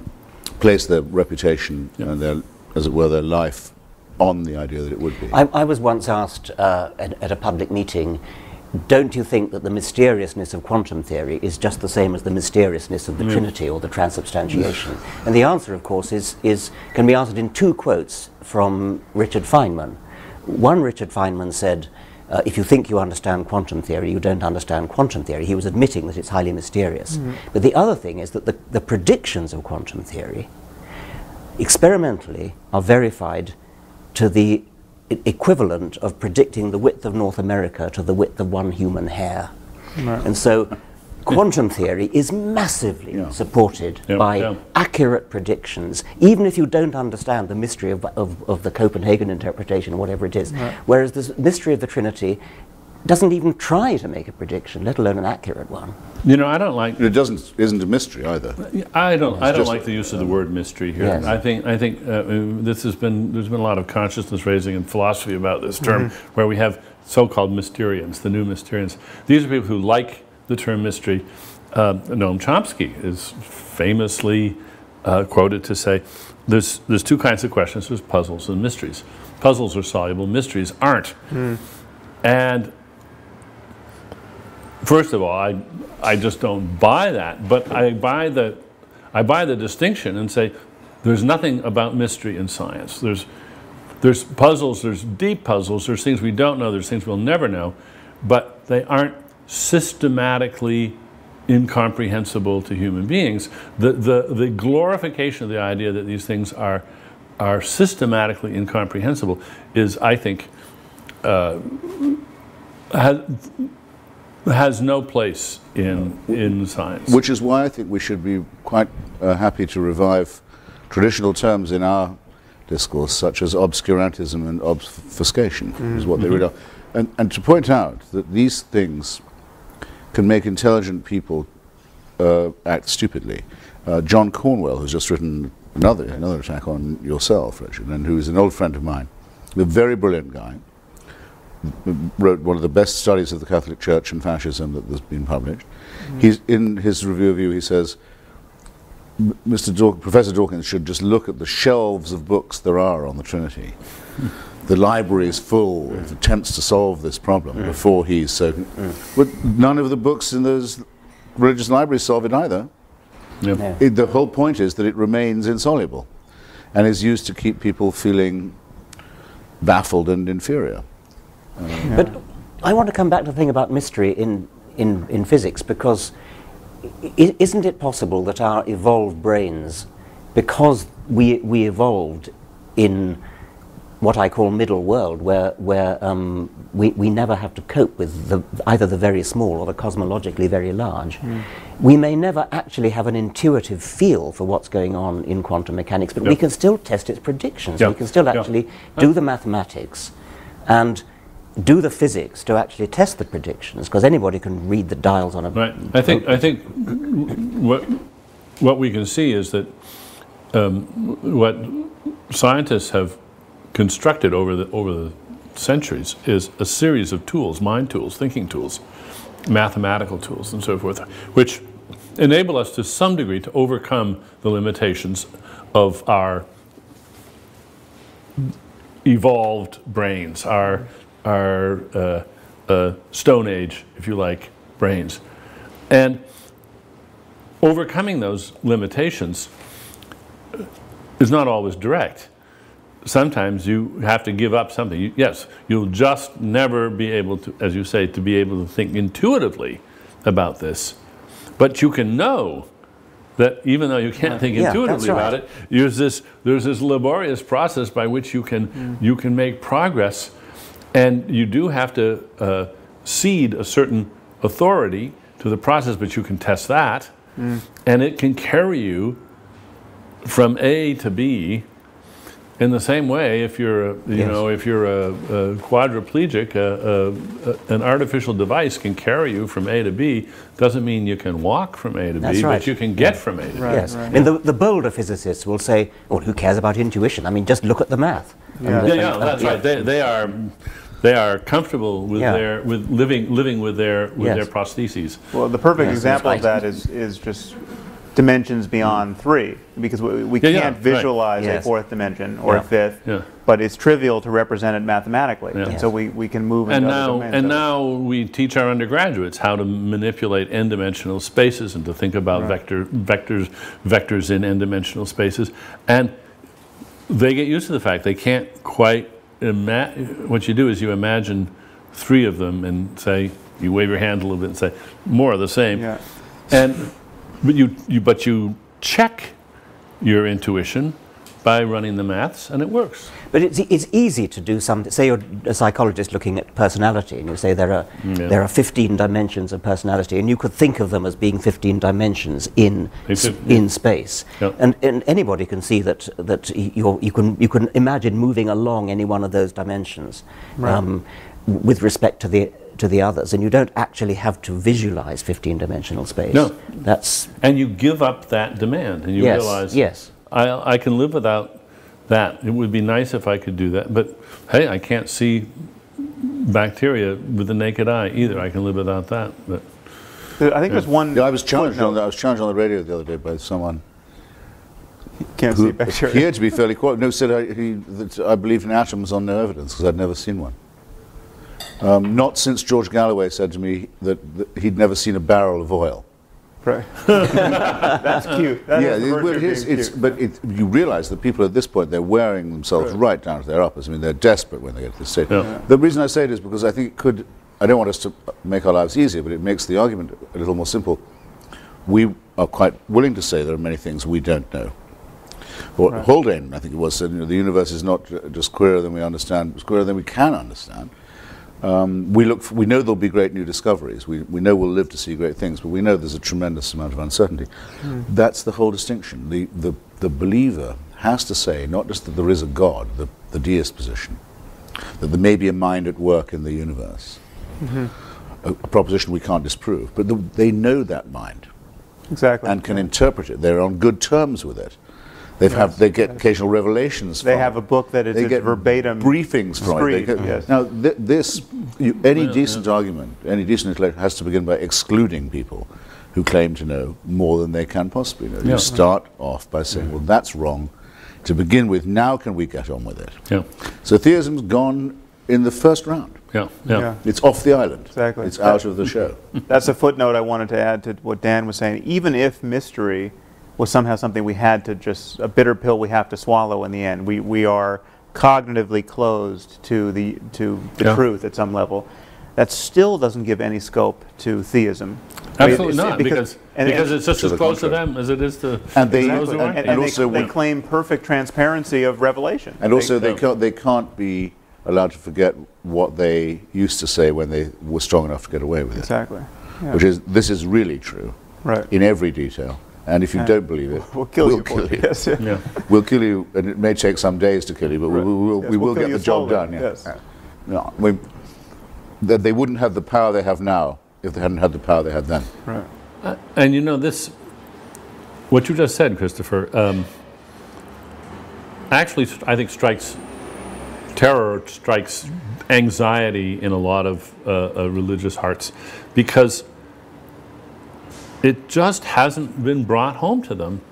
place their reputation and their, as it were, their life on the idea that it would be. I was once asked at a public meeting, don't you think that the mysteriousness of quantum theory is just the same as the mysteriousness of the Trinity or the transubstantiation? And the answer, of course, can be answered in two quotes from Richard Feynman. One, Richard Feynman said, if you think you understand quantum theory, you don't understand quantum theory. He was admitting that it's highly mysterious. But the other thing is that the predictions of quantum theory experimentally are verified to the equivalent of predicting the width of North America to the width of one human hair. And so quantum theory is massively supported by accurate predictions, even if you don't understand the mystery of the Copenhagen interpretation or whatever it is. Whereas the mystery of the Trinity doesn't even try to make a prediction, let alone an accurate one. You know, I don't like... It isn't a mystery either. I don't like the use of the word mystery here. I think there's been a lot of consciousness raising in philosophy about this term, where we have so-called Mysterians, the new Mysterians. These are people who like the term mystery. Noam Chomsky is famously quoted to say, there's two kinds of questions, there's puzzles and mysteries. Puzzles are soluble, mysteries aren't. And first of all, I just don't buy that, but I buy the distinction and say there's nothing about mystery in science. There's puzzles, there's deep puzzles, there's things we don't know, there's things we'll never know, but they aren't systematically incomprehensible to human beings. The glorification of the idea that these things are systematically incomprehensible is, I think, has no place in science. Which is why I think we should be quite happy to revive traditional terms in our discourse, such as obscurantism and obfuscation, is what they really are. And to point out that these things can make intelligent people act stupidly. John Cornwell, who's just written another attack on yourself, Richard, and who's an old friend of mine, a very brilliant guy, wrote one of the best studies of the Catholic Church and fascism that has been published. He's, in his review of you, he says, Professor Dawkins should just look at the shelves of books there are on the Trinity. The library is full of attempts to solve this problem before he's so... But none of the books in those religious libraries solve it either. Yeah. No. The whole point is that it remains insoluble and is used to keep people feeling baffled and inferior. But I want to come back to the thing about mystery in physics, because isn't it possible that our evolved brains, because we evolved in what I call middle world, where we never have to cope with either the very small or the cosmologically very large, we may never actually have an intuitive feel for what's going on in quantum mechanics, but we can still test its predictions. We can still actually do the mathematics and do the physics to actually test the predictions, because anybody can read the dials on a... Right. I think what we can see is that what scientists have constructed over the centuries is a series of tools, mind tools, thinking tools, mathematical tools, and so forth, which enable us to some degree to overcome the limitations of our evolved brains, our Stone Age, if you like, brains. And overcoming those limitations is not always direct. Sometimes you have to give up something. Yes, you'll just never be able to, as you say, to be able to think intuitively about this. But you can know that even though you can't think intuitively about it, there's this laborious process by which you can make progress, and you do have to cede a certain authority to the process, but you can test that, and it can carry you from A to B. In the same way, if you're if you're a quadriplegic, an artificial device can carry you from A to B. Doesn't mean you can walk from A to B, but you can get from A to B. Yes, and the bolder physicists will say, "Oh, who cares about intuition? I mean, just look at the math." That's right. They are comfortable with living with their prostheses. Well, the perfect example of that is just dimensions beyond 3, because we can't visualize a 4th dimension or a 5th, but it's trivial to represent it mathematically, and so we can move into other domains. And now we teach our undergraduates how to manipulate n-dimensional spaces and to think about vectors in n-dimensional spaces, and they get used to the fact they can't quite imagine. What you do is you imagine 3 of them and say, you wave your hand a little bit and say, more of the same, But you check your intuition by running the maths, and it works. But it's easy to do something. Say you're a psychologist looking at personality, and you say there are 15 dimensions of personality, and you could think of them as being 15 dimensions in space. And anybody can see that you can imagine moving along any one of those dimensions with respect to the others, and you don't actually have to visualize 15-dimensional space. No, and you give up that demand, and you realize, I can live without that. It would be nice if I could do that, but hey, I can't see bacteria with the naked eye either. I can live without that. But I think there's one. I was challenged on the radio the other day by someone. Can't see bacteria. He had to be fairly quiet. No, said that I believed in atoms on no evidence because I'd never seen one. Not since George Galloway said to me that he'd never seen a barrel of oil. Right. That's cute. That but you realize that people at this point, they're wearing themselves right down to their uppers. I mean, they're desperate when they get to this state. The reason I say it is because I think it could, I don't want us to make our lives easier, but it makes the argument a little more simple. We are quite willing to say there are many things we don't know. What Haldane, I think it was, said, the universe is not just queerer than we understand, it's queerer than we can understand. We know there'll be great new discoveries. We know we'll live to see great things, but we know there's a tremendous amount of uncertainty. That's the whole distinction. The believer has to say not just that there is a God, the deist position, that there may be a mind at work in the universe, a proposition we can't disprove, but they know that mind and can interpret it. They're on good terms with it. They get occasional revelations from it. They have a book that is verbatim briefings from it. Now, any decent argument, any decent intellect has to begin by excluding people who claim to know more than they can possibly know. You start off by saying, well, that's wrong to begin with. Now can we get on with it? So theism's gone in the first round. It's off the island. It's out of the show. That's a footnote I wanted to add to what Dan was saying. Even if mystery was somehow something we had to just, a bitter pill we have to swallow in the end. We are cognitively closed to the truth at some level. That still doesn't give any scope to theism. Absolutely not, because it's just as close to them as it is to those who aren't. And also they claim perfect transparency of revelation. And also they can't be allowed to forget what they used to say when they were strong enough to get away with it. Exactly. Yeah. Which is, this is really true, right, in every detail. And if you don't believe it, we'll kill you. Yes, yeah. We'll kill you, and it may take some days to kill you, but we will get the job done. Yes. No, they wouldn't have the power they have now if they hadn't had the power they had then. Right. And you know, this, what you just said, Christopher, actually, I think strikes terror, strikes anxiety in a lot of religious hearts, because it just hasn't been brought home to them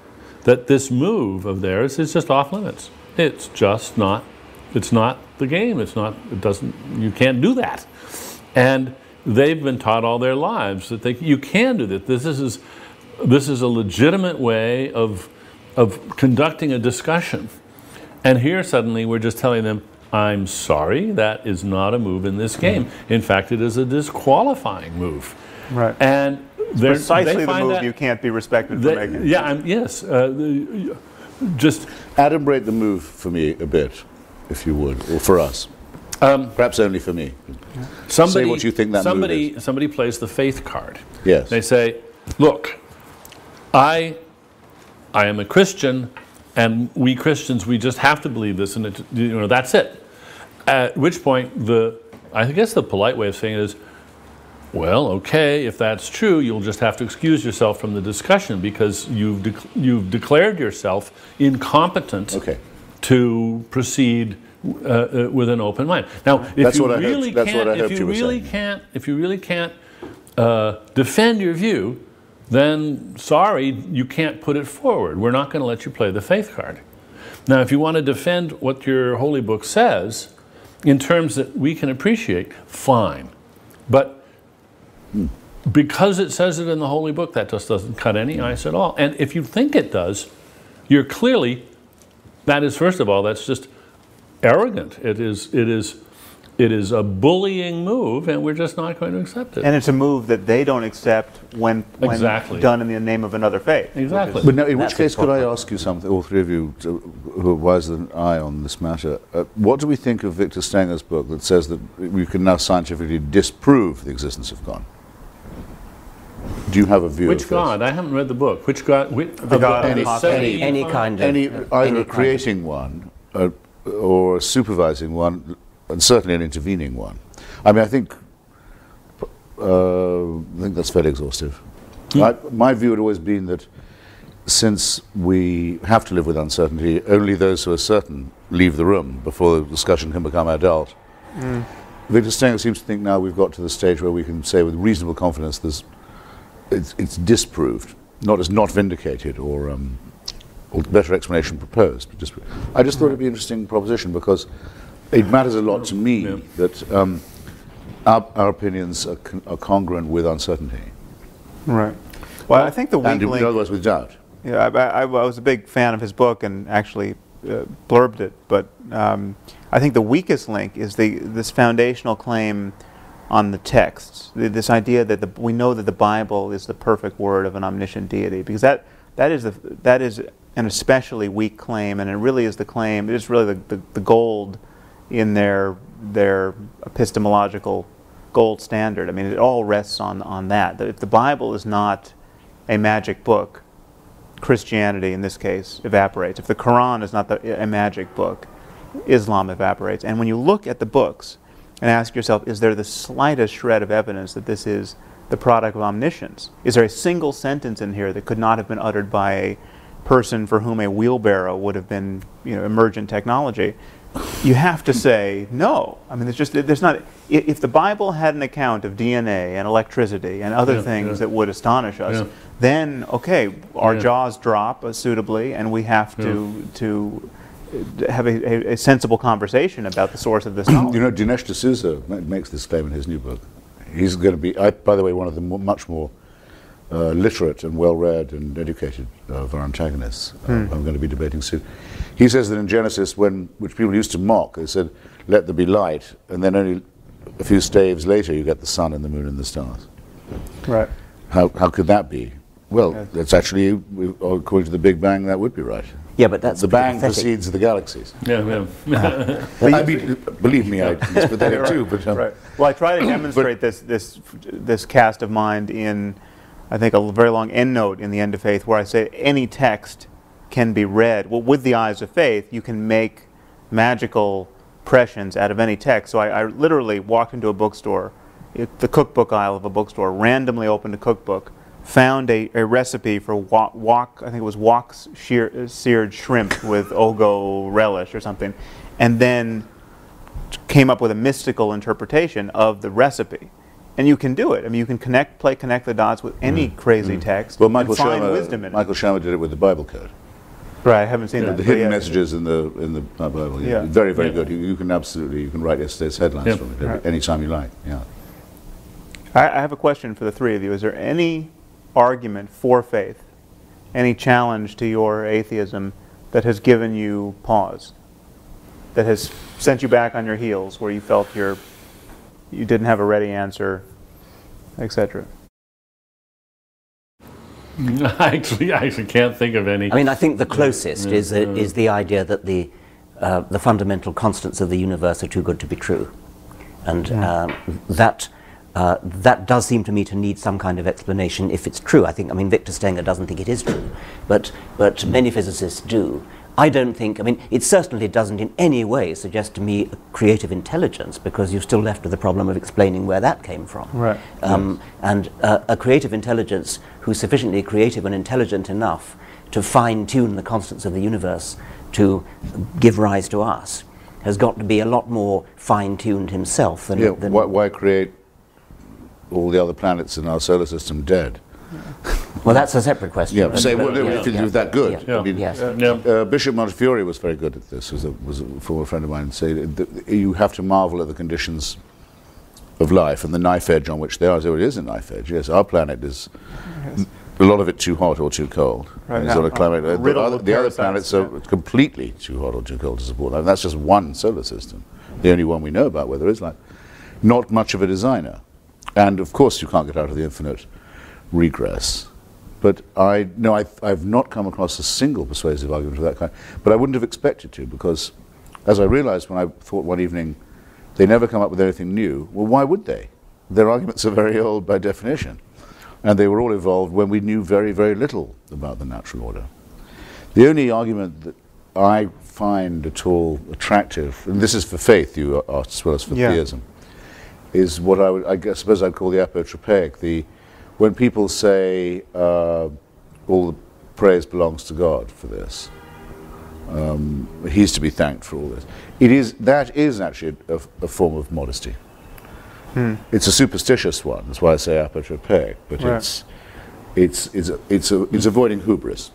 that this move of theirs is just off limits. It's just not, it's not the game. It's not, it doesn't, you can't do that. And they've been taught all their lives that you can do that. This is a legitimate way of conducting a discussion. And here suddenly we're just telling them, I'm sorry, that is not a move in this game. In fact, it is a disqualifying move. Right. And precisely the move you can't be respected for making. Yeah, yes. Just adumbrate the move for me a bit, if you would, or for us. Perhaps only for me. Say what you think that move is. Somebody plays the faith card. Yes. They say, look, I am a Christian, and we Christians, we just have to believe this, and that's it. At which point, I guess the polite way of saying it is, well, okay, if that's true, you'll just have to excuse yourself from the discussion because you've declared yourself incompetent to proceed with an open mind. Now, if you really can't defend your view, then sorry, you can't put it forward. We're not going to let you play the faith card. Now, if you want to defend what your holy book says in terms that we can appreciate, fine. But because it says it in the holy book, that just doesn't cut any ice at all. And if you think it does, you're clearly, that is, first of all, that's just arrogant. It is a bullying move, and we're just not going to accept it. And it's a move that they don't accept when done in the name of another faith. Exactly. But now, in which case, could I ask you something, all three of you who are wiser than I on this matter, what do we think of Victor Stenger's book that says that we can now scientifically disprove the existence of God? Do you have a view of this? Which God? I haven't read the book. Which God? The God any kind of... Either creating one, or supervising one, and certainly an intervening one. I mean, I think that's fairly exhaustive. My view had always been that since we have to live with uncertainty, only those who are certain leave the room before the discussion can become adult. Victor Stenger seems to think now we've got to the stage where we can say with reasonable confidence it's disproved, not as not vindicated or better explanation proposed. But I just thought it'd be an interesting proposition because it matters a lot to me that our opinions are congruent with uncertainty. Right. Well, I think the weak link... in other words, with doubt. Yeah, I was a big fan of his book and actually blurbed it, but I think the weakest link is this foundational claim on the texts, this idea that we know that the Bible is the perfect word of an omniscient deity, because that is an especially weak claim, and it really is the claim. It is really the gold in their epistemological gold standard. I mean, it all rests on that. That if the Bible is not a magic book, Christianity in this case evaporates. If the Quran is not a magic book, Islam evaporates. And when you look at the books and ask yourself, is there the slightest shred of evidence that this is the product of omniscience? Is there a single sentence in here that could not have been uttered by a person for whom a wheelbarrow would have been, emergent technology? You have to say no. I mean, there's not. If the Bible had an account of DNA and electricity and other things that would astonish us, then okay, our jaws drop suitably, and we have to have a sensible conversation about the source of this knowledge. Dinesh D'Souza makes this claim in his new book. He's going to be, by the way, one of the much more literate and well-read and educated of our antagonists. I'm going to be debating soon. He says that in Genesis, which people used to mock, they said, "Let there be light," and then only a few staves later you get the sun and the moon and the stars. Right. How could that be? Well, that's actually, according to the Big Bang, that would be right. Yeah, but that's the Bang pathetic. precedes the galaxies. Yeah, yeah. I mean, believe me, it's pathetic too. But right. Well, I try to demonstrate this cast of mind in, I think, a very long endnote in the End of Faith, where I say any text can be read. Well, with the eyes of faith, you can make magical impressions out of any text. So I literally walked into a bookstore, the cookbook aisle of a bookstore, randomly opened a cookbook, found a recipe for wok, I think it was seared shrimp with Ogo relish or something, and then came up with a mystical interpretation of the recipe. And you can do it. I mean, you can connect the dots with any crazy text and find wisdom in it. Michael Shermer did it with the Bible Code. Right, I haven't seen that. The hidden messages in the Bible. Yeah. Very, very good. You can write yesterday's headlines from it anytime you like. Yeah. I have a question for the three of you. Is there any argument for faith, any challenge to your atheism that has given you pause, that has sent you back on your heels, where you felt you didn't have a ready answer, etc.? I actually can't think of any. I mean, I think the closest is the idea that the fundamental constants of the universe are too good to be true, and that does seem to me to need some kind of explanation if it's true. I mean, Victor Stenger doesn't think it is true, but many physicists do. I don't think, I mean, it certainly doesn't in any way suggest to me a creative intelligence, because you're still left with the problem of explaining where that came from. Right. And a creative intelligence who's sufficiently creative and intelligent enough to fine-tune the constants of the universe to give rise to us has got to be a lot more fine-tuned himself than... Why create all the other planets in our solar system dead? Well, that's a separate question. Yeah, say, if you're that good. Yeah. I mean, Yes. Bishop Montefiore was very good at this, was a former friend of mine, say that you have to marvel at the conditions of life and the knife edge on which they are. So it is a knife edge, yes. Our planet is, a lot of it too hot or too cold. Right. Sort of climate. The other planets are completely too hot or too cold to support life. And that's just one solar system, the only one we know about where there is life. Not much of a designer. And of course you can't get out of the infinite regress. But I've not come across a single persuasive argument of that kind. But I wouldn't have expected to, because as I realized when I thought one evening, they never come up with anything new. Well, why would they? Their arguments are very old by definition. And they were all evolved when we knew very, very little about the natural order. The only argument that I find at all attractive, and this is for faith, you asked, as well as for theism, is what I suppose I'd call the apotropaic, when people say all the praise belongs to God for this, he's to be thanked for all this. That is actually a form of modesty. It's a superstitious one. That's why I say apotropaic. But it's avoiding hubris.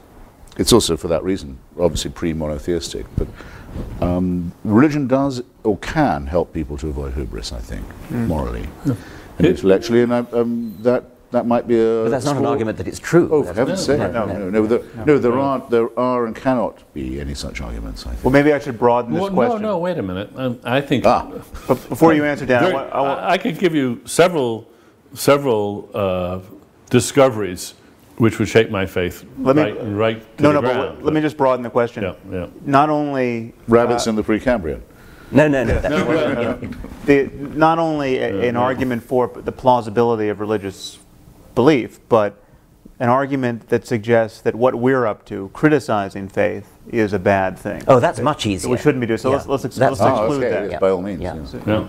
It's also for that reason, obviously pre-monotheistic. But religion does or can help people to avoid hubris, I think, morally and intellectually, and that might be a... But that's not an argument that it's true. Oh, for heaven's sake. There are and cannot be any such arguments, I think. Well, maybe I should broaden this question. No, wait a minute. I think... But before you answer, Dan, I could give you several discoveries which would shape my faith right to the ground. But let me just broaden the question. Yeah. Not only... Rabbits in the Precambrian. No. Not only an argument for the plausibility of religious belief, but an argument that suggests that what we're up to, criticizing faith, is a bad thing. Oh, that's much easier. We shouldn't be doing. So let's exclude that. Yes, by all means.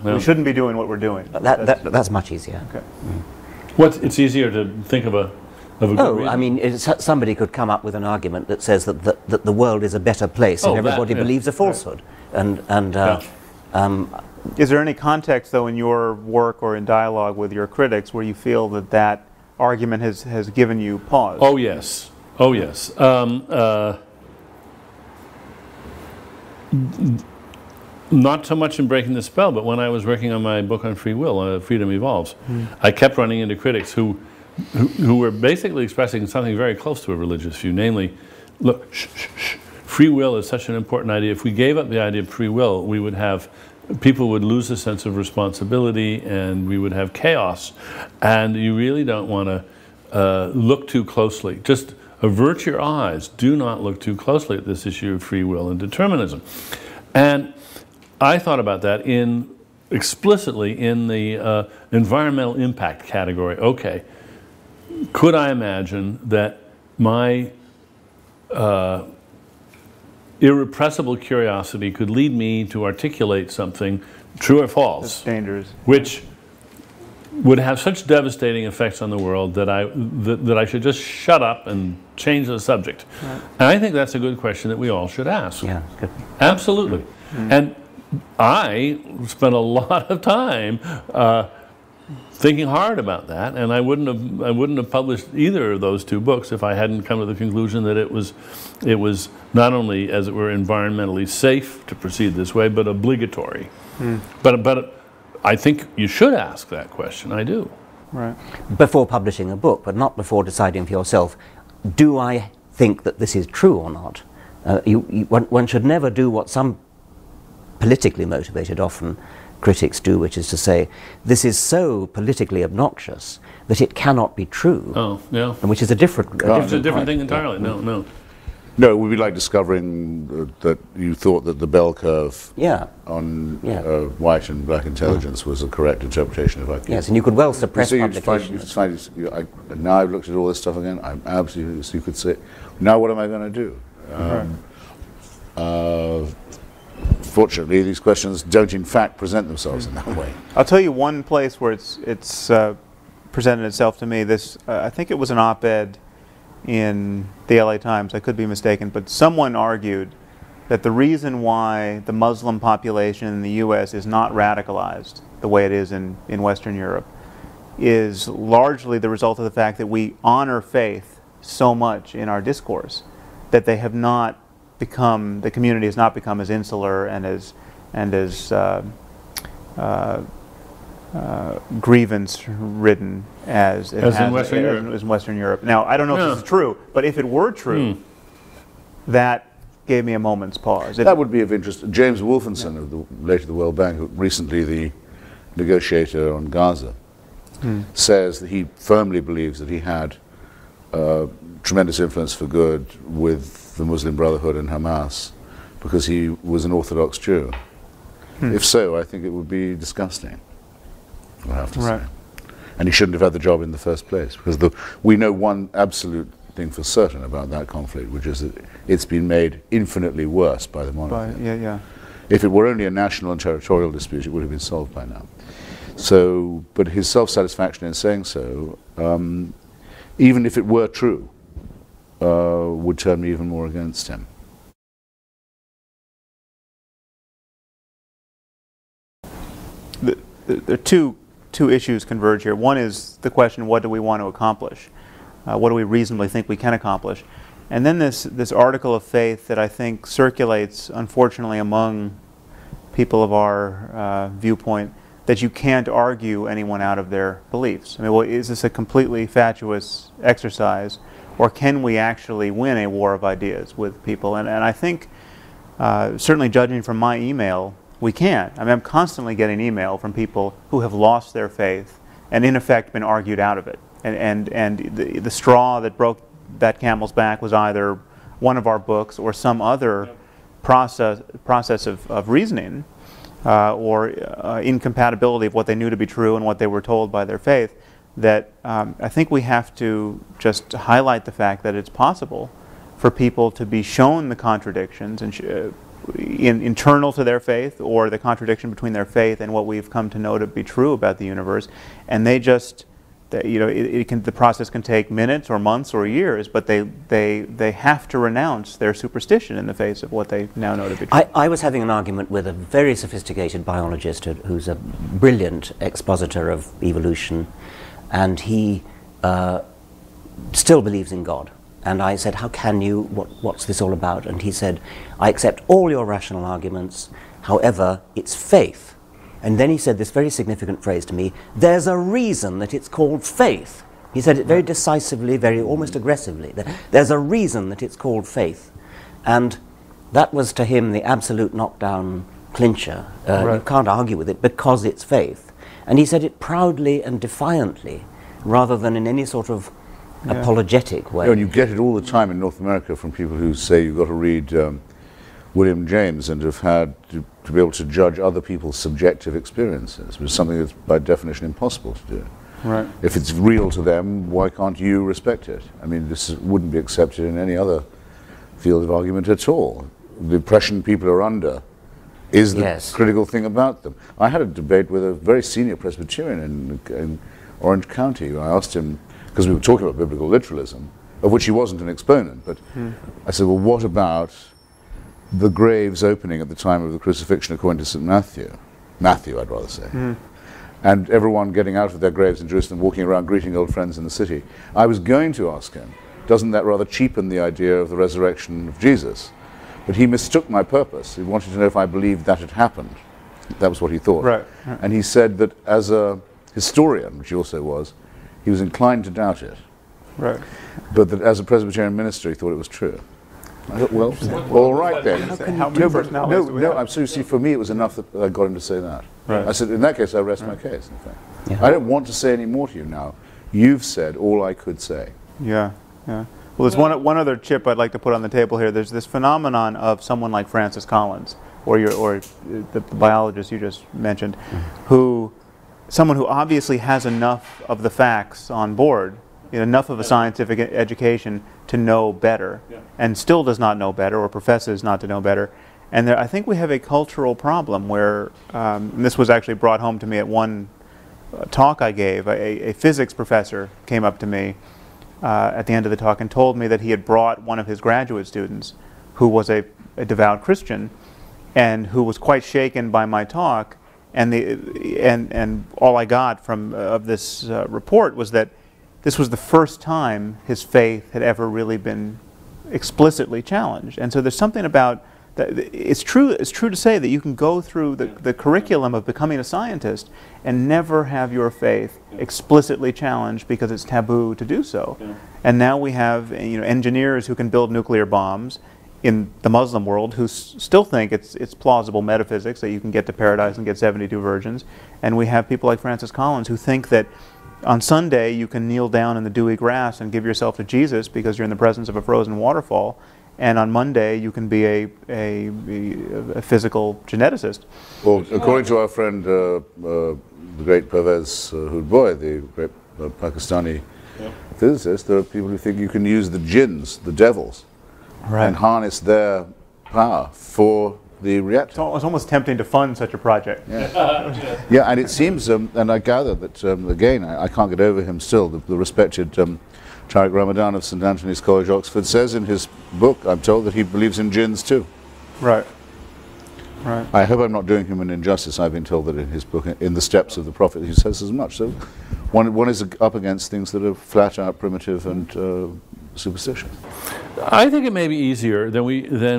We shouldn't be doing what we're doing. That's much easier. Okay. It's easier to think of a good reason? I mean, somebody could come up with an argument that says that the world is a better place and everybody believes a falsehood. Is there any context, though, in your work or in dialogue with your critics where you feel that argument has given you pause? Oh yes. Not so much in Breaking the Spell, but when I was working on my book on free will, Freedom Evolves, I kept running into critics who who were basically expressing something very close to a religious view, namely, look, free will is such an important idea. If we gave up the idea of free will, we would have, people would lose a sense of responsibility and we would have chaos. And you really don't want to look too closely. Just avert your eyes. Do not look too closely at this issue of free will and determinism. And I thought about that explicitly in the environmental impact category. Okay, could I imagine that my irrepressible curiosity could lead me to articulate something, true or false, which would have such devastating effects on the world that I should just shut up and change the subject? Right. And I think that's a good question that we all should ask. Yeah, good. Absolutely. Mm-hmm. And I spent a lot of time thinking hard about that, and I wouldn't have published either of those two books if I hadn't come to the conclusion that it was not only, as it were, environmentally safe to proceed this way, but obligatory. Mm. But I think you should ask that question. I do. Right. Before publishing a book, but not before deciding for yourself, do I think that this is true or not? One should never do what some politically motivated, often, critics do, which is to say, this is so politically obnoxious that it cannot be true. Oh, yeah. And which is a different thing entirely. Yeah. No. No, it would be like discovering that you thought that the bell curve on white and black intelligence was a correct interpretation of IQ. Yes, and you could well suppress publication. Now I've looked at all this stuff again, I'm absolutely, so you could say, now what am I going to do? Fortunately, these questions don't in fact present themselves in that way. I'll tell you one place where it's presented itself to me. This, I think it was an op-ed in the LA Times, I could be mistaken, but someone argued that the reason why the Muslim population in the US is not radicalized the way it is in Western Europe is largely the result of the fact that we honor faith so much in our discourse that they have not become, the community has not become as insular and as grievance-ridden as in Western Europe. Now, I don't know if this is true, but if it were true, that gave me a moment's pause. That would be of interest. James Wolfenson, of the World Bank, recently the negotiator on Gaza, says that he firmly believes that he had tremendous influence for good with the Muslim Brotherhood and Hamas because he was an Orthodox Jew. If so, I think it would be disgusting, I have to say. And he shouldn't have had the job in the first place, because we know one absolute thing for certain about that conflict, which is that it's been made infinitely worse by the monarchy. If it were only a national and territorial dispute, it would have been solved by now. So, but his self-satisfaction in saying so, even if it were true, would turn me even more against him. There are two issues converge here. One is the question, what do we want to accomplish? What do we reasonably think we can accomplish? And then this article of faith that I think circulates, unfortunately, among people of our viewpoint, that you can't argue anyone out of their beliefs. I mean, well, is this a completely fatuous exercise, or can we actually win a war of ideas with people? And I think, certainly judging from my email, we can. I mean, I'm constantly getting email from people who have lost their faith and in effect been argued out of it. And the straw that broke that camel's back was either one of our books or some other process of reasoning or incompatibility of what they knew to be true and what they were told by their faith, that I think we have to just highlight the fact that it's possible for people to be shown the contradictions and internal to their faith, or the contradiction between their faith and what we've come to know to be true about the universe, and they just, the process can take minutes or months or years, but they have to renounce their superstition in the face of what they now know to be true. I was having an argument with a very sophisticated biologist who's a brilliant expositor of evolution, and he still believes in God. And I said, how can you, what's this all about? And he said, I accept all your rational arguments, however, it's faith. And then he said this very significant phrase to me, there's a reason that it's called faith. He said it very decisively, very almost aggressively. There's a reason that it's called faith, and that was to him the absolute knockdown clincher. You can't argue with it because it's faith. And he said it proudly and defiantly, rather than in any sort of apologetic way. And you get it all the time in North America from people who say you've got to read William James and have had to be able to judge other people's subjective experiences, which is something that's by definition impossible to do. Right. If it's real to them, why can't you respect it? I mean, this wouldn't be accepted in any other field of argument at all. The impression people are under is the critical thing about them. I had a debate with a very senior Presbyterian in Orange County. I asked him, because we were talking about biblical literalism, of which he wasn't an exponent, but I said, well, what about the graves opening at the time of the crucifixion according to St. Matthew? Matthew, I'd rather say. And everyone getting out of their graves in Jerusalem, walking around greeting old friends in the city. I was going to ask him, doesn't that rather cheapen the idea of the resurrection of Jesus? But he mistook my purpose. He wanted to know if I believed that had happened. That was what he thought. Right. And he said that as a historian, which he also was, he was inclined to doubt it. Right. But that as a Presbyterian minister, he thought it was true. I thought, well, all right then. How many personalities do we have? I'm seriously, for me, it was enough that I got him to say that. Right. I said, in that case, I rest my case, in fact. I don't want to say any more to you now. You've said all I could say. Yeah, yeah. Well, there's one other chip I'd like to put on the table here. There's this phenomenon of someone like Francis Collins, or the biologist you just mentioned, someone who obviously has enough of the facts on board, enough of a scientific education to know better, and still does not know better, or professes not to know better. And I think we have a cultural problem where, and this was actually brought home to me at one talk I gave. A physics professor came up to me at the end of the talk and told me that he had brought one of his graduate students who was a devout Christian and who was quite shaken by my talk, and all I got from of this report was that this was the first time his faith had ever really been explicitly challenged. And so there's something about that. It's true to say that you can go through the curriculum of becoming a scientist and never have your faith explicitly challenged because it's taboo to do so. And now we have engineers who can build nuclear bombs in the Muslim world who still think it's plausible metaphysics that you can get to paradise and get 72 virgins. And we have people like Francis Collins who think that on Sunday you can kneel down in the dewy grass and give yourself to Jesus because you're in the presence of a frozen waterfall, and on Monday you can be a physical geneticist. Well, according to our friend, the great Pervez Hoodboy, the great Pakistani physicist, there are people who think you can use the jinns, the devils, and harness their power for the reactor. It's almost tempting to fund such a project. Yeah, and it seems, and I gather that, again, I can't get over him still, the respected Tariq Ramadan of St Anthony's College, Oxford, says in his book, I'm told, that he believes in jinns too. Right. Right. I hope I'm not doing him an injustice. I've been told that in his book, In the Steps of the Prophet, he says as much. So one is up against things that are flat out primitive and superstitious. I think it may be easier than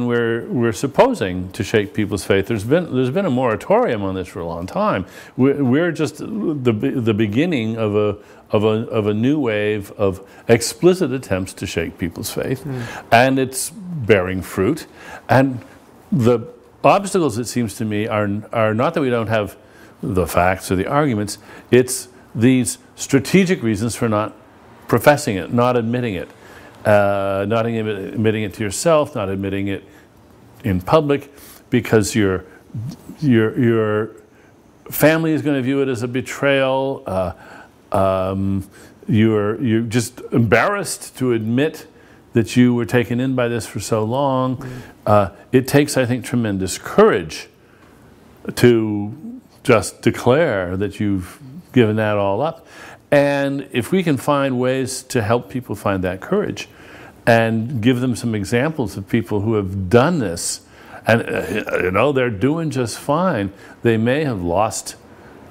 we're supposing to shake people's faith. There's been a moratorium on this for a long time. We're just the beginning of a new wave of explicit attempts to shake people's faith, and it's bearing fruit. And the obstacles, it seems to me, are not that we don't have the facts or the arguments. It's these strategic reasons for not professing it, not admitting it. Not admitting it to yourself, not admitting it in public, because your family is going to view it as a betrayal. You're just embarrassed to admit that you were taken in by this for so long. It takes, I think, tremendous courage to just declare that you've given that all up. And if we can find ways to help people find that courage and give them some examples of people who have done this, and they're doing just fine. They may have lost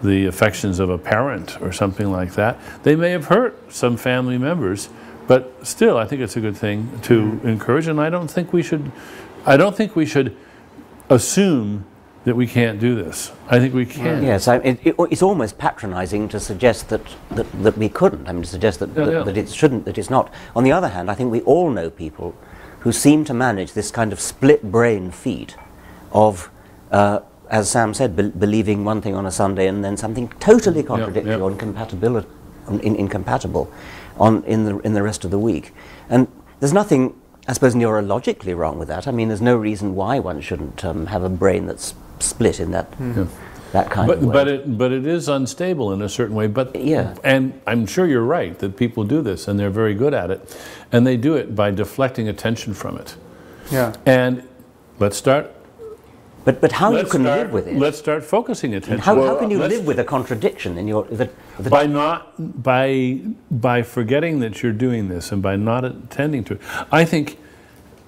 the affections of a parent or something like that. They may have hurt some family members, but still, I think it's a good thing to encourage. And I don't think we should assume that we can't do this. I think we can. Yes, it's almost patronising to suggest that we couldn't. I mean, to suggest that it shouldn't, that it's not. On the other hand, I think we all know people who seem to manage this kind of split brain feat of, as Sam said, believing one thing on a Sunday and then something totally contradictory or incompatible in the rest of the week. And there's nothing, I suppose, neurologically wrong with that. I mean, there's no reason why one shouldn't have a brain that's split in that kind of way. But it is unstable in a certain way. But and I'm sure you're right that people do this, and they're very good at it, and they do it by deflecting attention from it. Yeah. And let's start. But how you can live with it? Let's start focusing attention. How can you live with a contradiction in your? By forgetting that you're doing this and by not attending to it. I think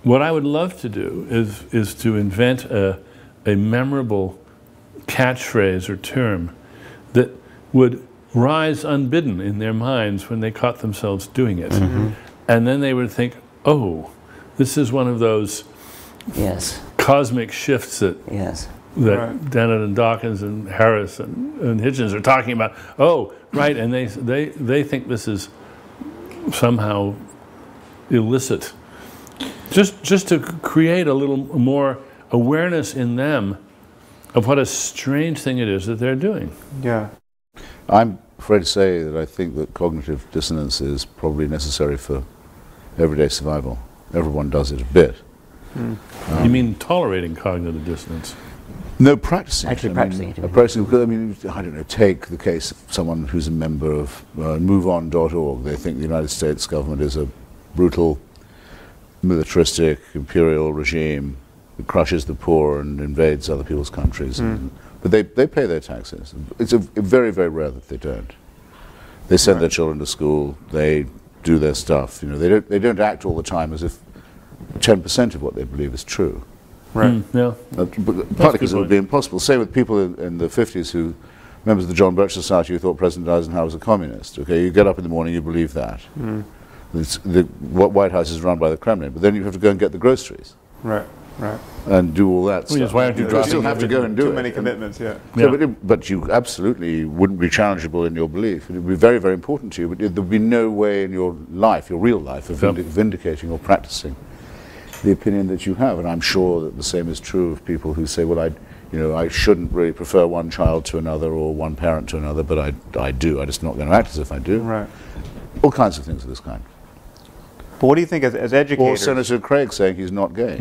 what I would love to do is to invent a memorable catchphrase or term that would rise unbidden in their minds when they caught themselves doing it. And then they would think, oh, this is one of those cosmic shifts that Dennett and Dawkins and Harris and Hitchens are talking about. Oh, right, and they think this is somehow illicit. Just to create a little more awareness in them of what a strange thing it is that they're doing. Yeah. I'm afraid to say that I think that cognitive dissonance is probably necessary for everyday survival. Everyone does it a bit. You mean tolerating cognitive dissonance? No, practicing. Actually practicing it. Practicing, because, I mean, I don't know, take the case of someone who's a member of MoveOn.org. They think the United States government is a brutal, militaristic, imperial regime that crushes the poor and invades other people's countries. But they pay their taxes. It's very, very rare that they don't. They send their children to school. They do their stuff. You know, they don't act all the time as if 10% of what they believe is true. Right. Partly because it would be impossible. Same with people in the 50s who, members of the John Birch Society, who thought President Eisenhower was a communist. Okay, you get up in the morning, you believe that. The White House is run by the Kremlin, but then you have to go and get the groceries. Right. And do all that stuff. Why aren't you You still have to go and do it. Too many commitments, But you absolutely wouldn't be challengeable in your belief. It would be very, very important to you, but there would be no way in your life, your real life, of vindicating or practicing the opinion that you have. And I'm sure that the same is true of people who say, well, I shouldn't really prefer one child to another or one parent to another, but I do. I'm just not going to act as if I do. Right. All kinds of things of this kind. But what do you think as educators? Or Senator Craig saying he's not gay.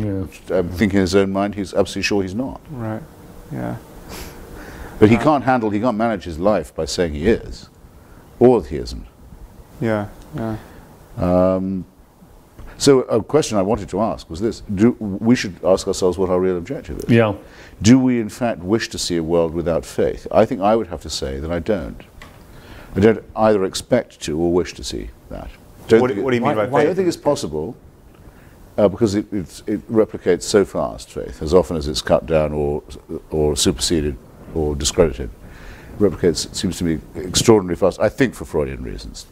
I'm thinking in his own mind he's absolutely sure he's not. Right. Yeah. But he can't manage his life by saying he is, or that he isn't. Yeah. So a question I wanted to ask was this: we should ask ourselves what our real objective is. Yeah. Do we in fact wish to see a world without faith? I think I would have to say that I don't. I don't either expect to or wish to see that. What do you mean by faith? I don't think it's possible because it replicates so fast, faith, as often as it's cut down or superseded or discredited. It replicates, it seems to me, extraordinarily fast, I think for Freudian reasons,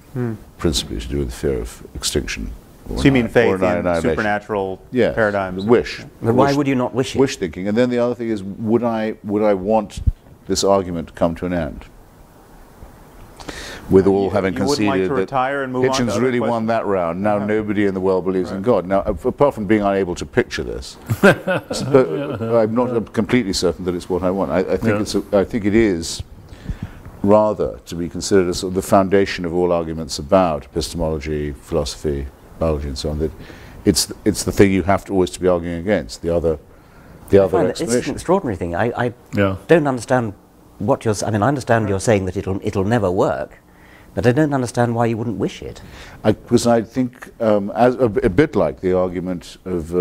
principally to do with the fear of extinction. So you mean faith in supernatural paradigms? Wish. But why would you not wish it? Wish thinking. And then the other thing is, would I want this argument to come to an end? With all having conceded that Hitchens really won that round. Now nobody in the world believes in God. Now, apart from being unable to picture this, but I'm not completely certain that it's what I want. I think it is rather to be considered as sort of the foundation of all arguments about epistemology, philosophy, biology, and so on. That it's the thing you have to always to be arguing against. The other explanation. It's an extraordinary thing. I don't understand what you're. I mean, I understand you're saying that it'll never work. But I don't understand why you wouldn't wish it. Because I think, as a bit like the argument of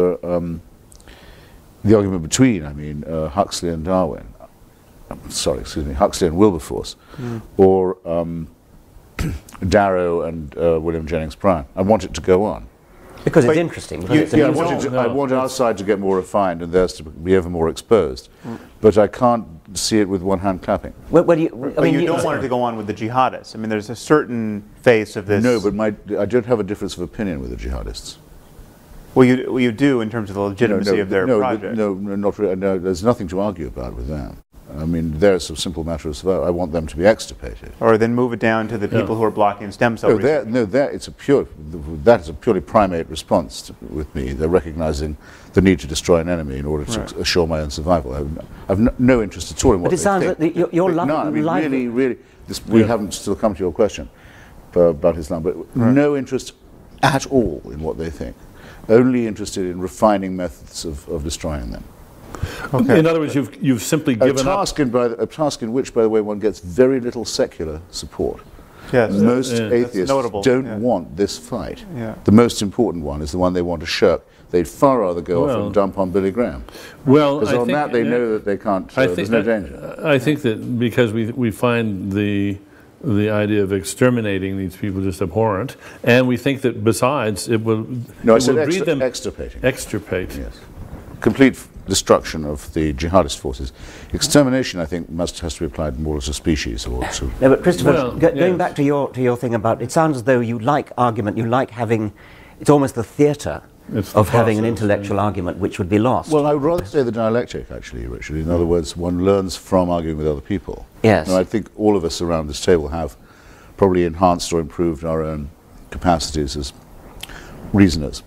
between, Huxley and Darwin. Huxley and Wilberforce, or Darrow and William Jennings Bryan. I want it to go on. Because it's interesting. I want our side to get more refined and theirs to be ever more exposed. But I can't see it with one hand clapping. You don't want it to go on with the jihadists. I mean, there's a certain face of this. No, but I don't have a difference of opinion with the jihadists. Well, you do in terms of the legitimacy of their project. No, not really. No, there's nothing to argue about with that. I mean, there's a simple matter of I want them to be extirpated. Or then move it down to the people who are blocking stem cell research. That is a purely primate response with me. They're recognizing the need to destroy an enemy in order to assure my own survival. I've no interest at all in what they think. But it sounds like you're really, we haven't still come to your question about Islam, but no interest at all in what they think. Only interested in refining methods of destroying them. Okay. In other words, you've simply given up a task in which, by the way, one gets very little secular support. Yes, most atheists don't want this fight. Yeah. The most important one is the one they want to shirk. They'd far rather go off and dump on Billy Graham. Well, because on that they know that they can't. There's no danger. I think that because we find the idea of exterminating these people just abhorrent, and we think that besides it will breed them extirpating. Extirpate. Yes. Complete destruction of the jihadist forces. Extermination, I think, has to be applied more as a species or to. No, but Christopher, going back to your thing about, it sounds as though you like argument, you like having, it's almost the theatre of having an intellectual argument which would be lost. Well, I would rather say the dialectic, actually, Richard. In other words, one learns from arguing with other people. Yes. And I think all of us around this table have probably enhanced or improved our own capacities as reasoners.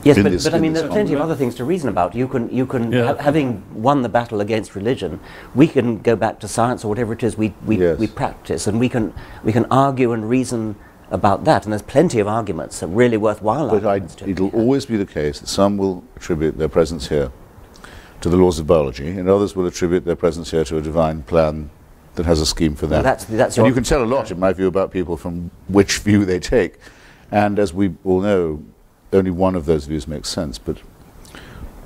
Yes, but I mean, there are plenty of other things to reason about. You can having won the battle against religion, we can go back to science or whatever it is we practice, and we can argue and reason about that. And there's plenty of arguments that are really worthwhile. But it'll always be the case that some will attribute their presence here to the laws of biology, and others will attribute their presence here to a divine plan that has a scheme for that. Well, that's and you can tell a lot, in my view, about people from which view they take. And as we all know, only one of those views makes sense, but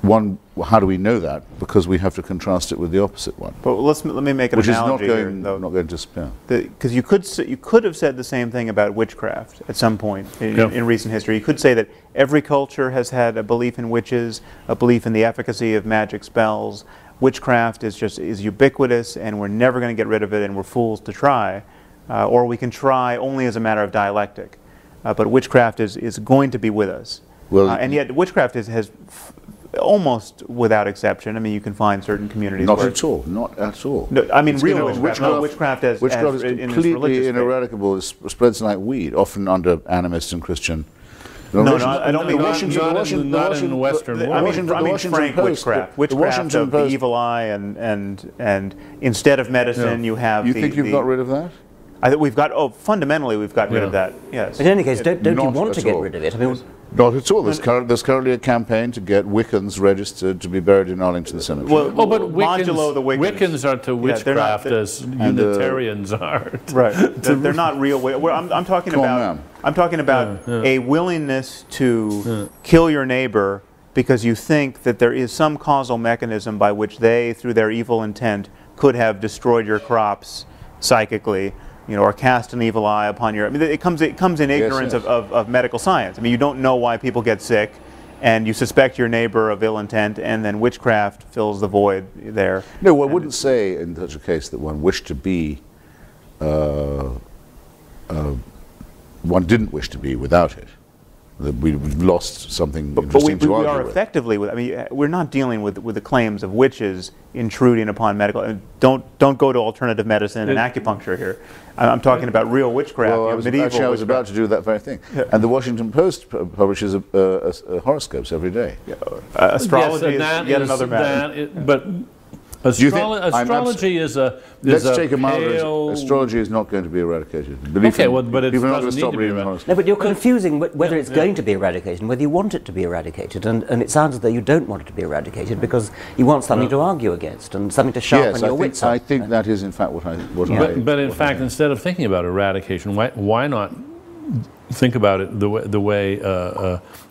how do we know that? Because we have to contrast it with the opposite one. But let me make an analogy here, though. Not going to spare. Because you could have said the same thing about witchcraft at some point in recent history. You could say that every culture has had a belief in witches, a belief in the efficacy of magic spells. Witchcraft is ubiquitous, and we're never going to get rid of it, and we're fools to try. Or we can try only as a matter of dialectic. But witchcraft is going to be with us. Well, and yet witchcraft has almost without exception. I mean, you can find certain communities not at all. No, I mean, real witchcraft as is completely ineradicable. It spreads like weed, often under animist and Christian. No, I don't mean not in the Western world. I mean frank witchcraft. Witchcraft of the evil eye, and instead of medicine, you have. You think you've got rid of that? I think fundamentally we've got rid of that, yes. But in any case, don't you want to get rid of it? I mean, not at all. There's currently a campaign to get Wiccans registered to be buried in Arlington Cemetery. Well, but Wiccans are to witchcraft as Unitarians are. Right. They're not real. I'm talking about a willingness to kill your neighbor because you think that there is some causal mechanism by which they, through their evil intent, could have destroyed your crops psychically. Or cast an evil eye upon your. I mean, it comes in ignorance of medical science. I mean, you don't know why people get sick, and you suspect your neighbor of ill intent, and then witchcraft fills the void there. No, one wouldn't say in such a case that one wished to be. One didn't wish to be without it. That we've lost something interesting to argue with. We are effectively. I mean, we're not dealing with the claims of witches intruding upon medical. Don't go to alternative medicine and acupuncture here. I'm talking about real witchcraft. Well, I was about to do that very thing. Yeah. And the Washington Post publishes horoscopes every day. Yeah. Astrology is yet another matter. But astrology is a. Let's take a mild. Astrology is not going to be eradicated. But it doesn't need to be eradicated. No, but you're confusing whether it's going to be eradicated and whether you want it to be eradicated. And it sounds as though you don't want it to be eradicated because you want something to argue against and something to sharpen your wits up. I think that is in fact what I. But in fact, instead of thinking about eradication, why not think about it the way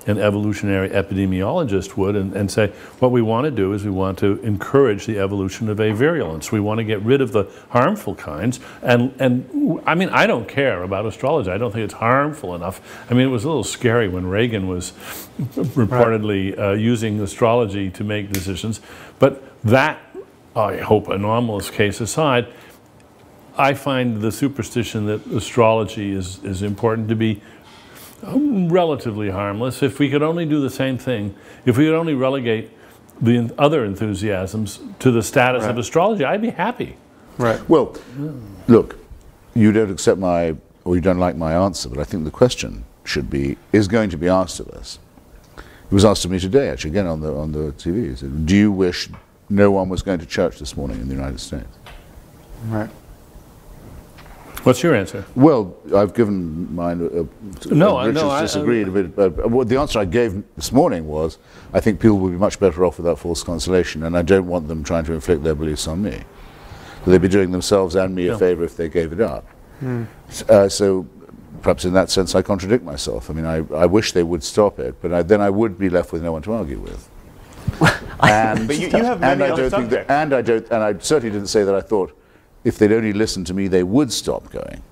an evolutionary epidemiologist would and say, what we want to do is we want to encourage the evolution of avirulence. We want to get rid of the harmful kinds. And I mean, I don't care about astrology. I don't think it's harmful enough. I mean, it was a little scary when Reagan was reportedly using astrology to make decisions. But that, I hope, anomalous case aside, I find the superstition that astrology is important to be relatively harmless. If we could only do the same thing, if we could only relegate the other enthusiasms to the status of astrology, I'd be happy. Right. Well, look, you don't accept my, or you don't like my answer, but I think the question is going to be asked of us. It was asked of me today, actually, again on the TV. It said, do you wish no one was going to church this morning in the United States? Right. What's your answer? Well, I've given mine. Richard's disagreed a bit. But the answer I gave this morning was, I think people would be much better off without false consolation, and I don't want them trying to inflict their beliefs on me. So they'd be doing themselves and me a favor if they gave it up. So perhaps in that sense I contradict myself. I mean, I wish they would stop it, but then I would be left with no one to argue with. But you have many other subjects. And I certainly didn't say that I thought if they'd only listened to me, they would stop going.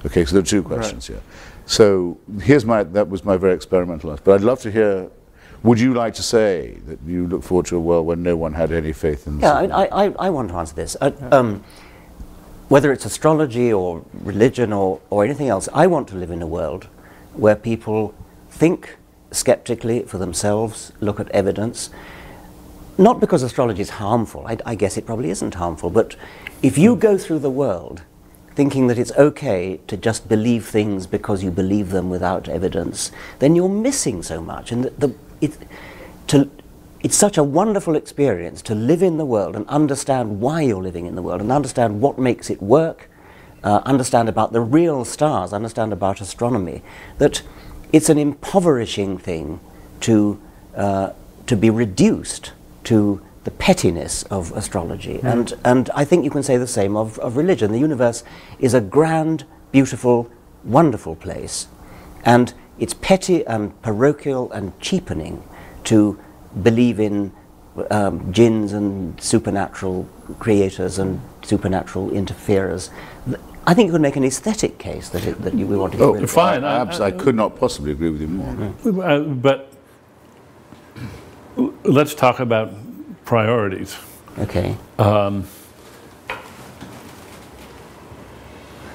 Okay, so there are two questions here. So that was my very experimental answer. But I'd love to hear, would you like to say that you look forward to a world when no one had any faith in I want to answer this. Whether it's astrology or religion or anything else, I want to live in a world where people think skeptically for themselves, look at evidence, not because astrology is harmful, I guess it probably isn't harmful, but if you go through the world thinking that it's okay to just believe things because you believe them without evidence, then you're missing so much. And it's such a wonderful experience to live in the world and understand why you're living in the world and understand what makes it work, understand about the real stars, understand about astronomy, that it's an impoverishing thing to be reduced to the pettiness of astrology. And I think you can say the same of religion. The universe is a grand, beautiful, wonderful place, and it's petty and parochial and cheapening to believe in jinns and supernatural creators and supernatural interferers. I think you could make an aesthetic case that we want to get rid of. Fine. I could not possibly agree with you more. But let's talk about priorities. Okay.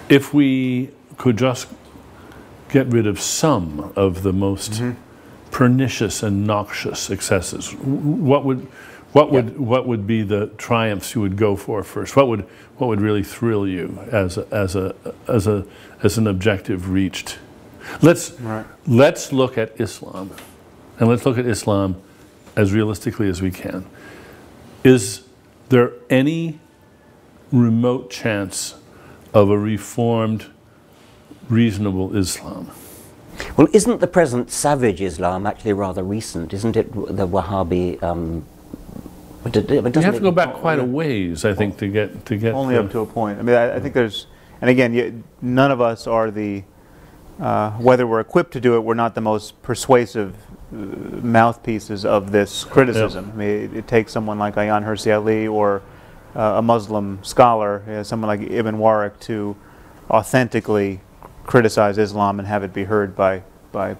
If we could just get rid of some of the most pernicious and noxious excesses, what would be the triumphs you would go for first? What would really thrill you as an objective reached? Let's look at Islam, and let's look at Islam as realistically as we can. Is there any remote chance of a reformed, reasonable Islam? Well, isn't the present savage Islam actually rather recent? Isn't it the Wahhabi? You have to go back quite a ways, I think, to get only up to a point. I mean, I think there's, and again, none of us are the, whether we're equipped to do it, we're not the most persuasive mouthpieces of this criticism. I mean, it takes someone like Ayaan Hirsi Ali or a Muslim scholar, someone like Ibn Waraq, to authentically criticize Islam and have it be heard by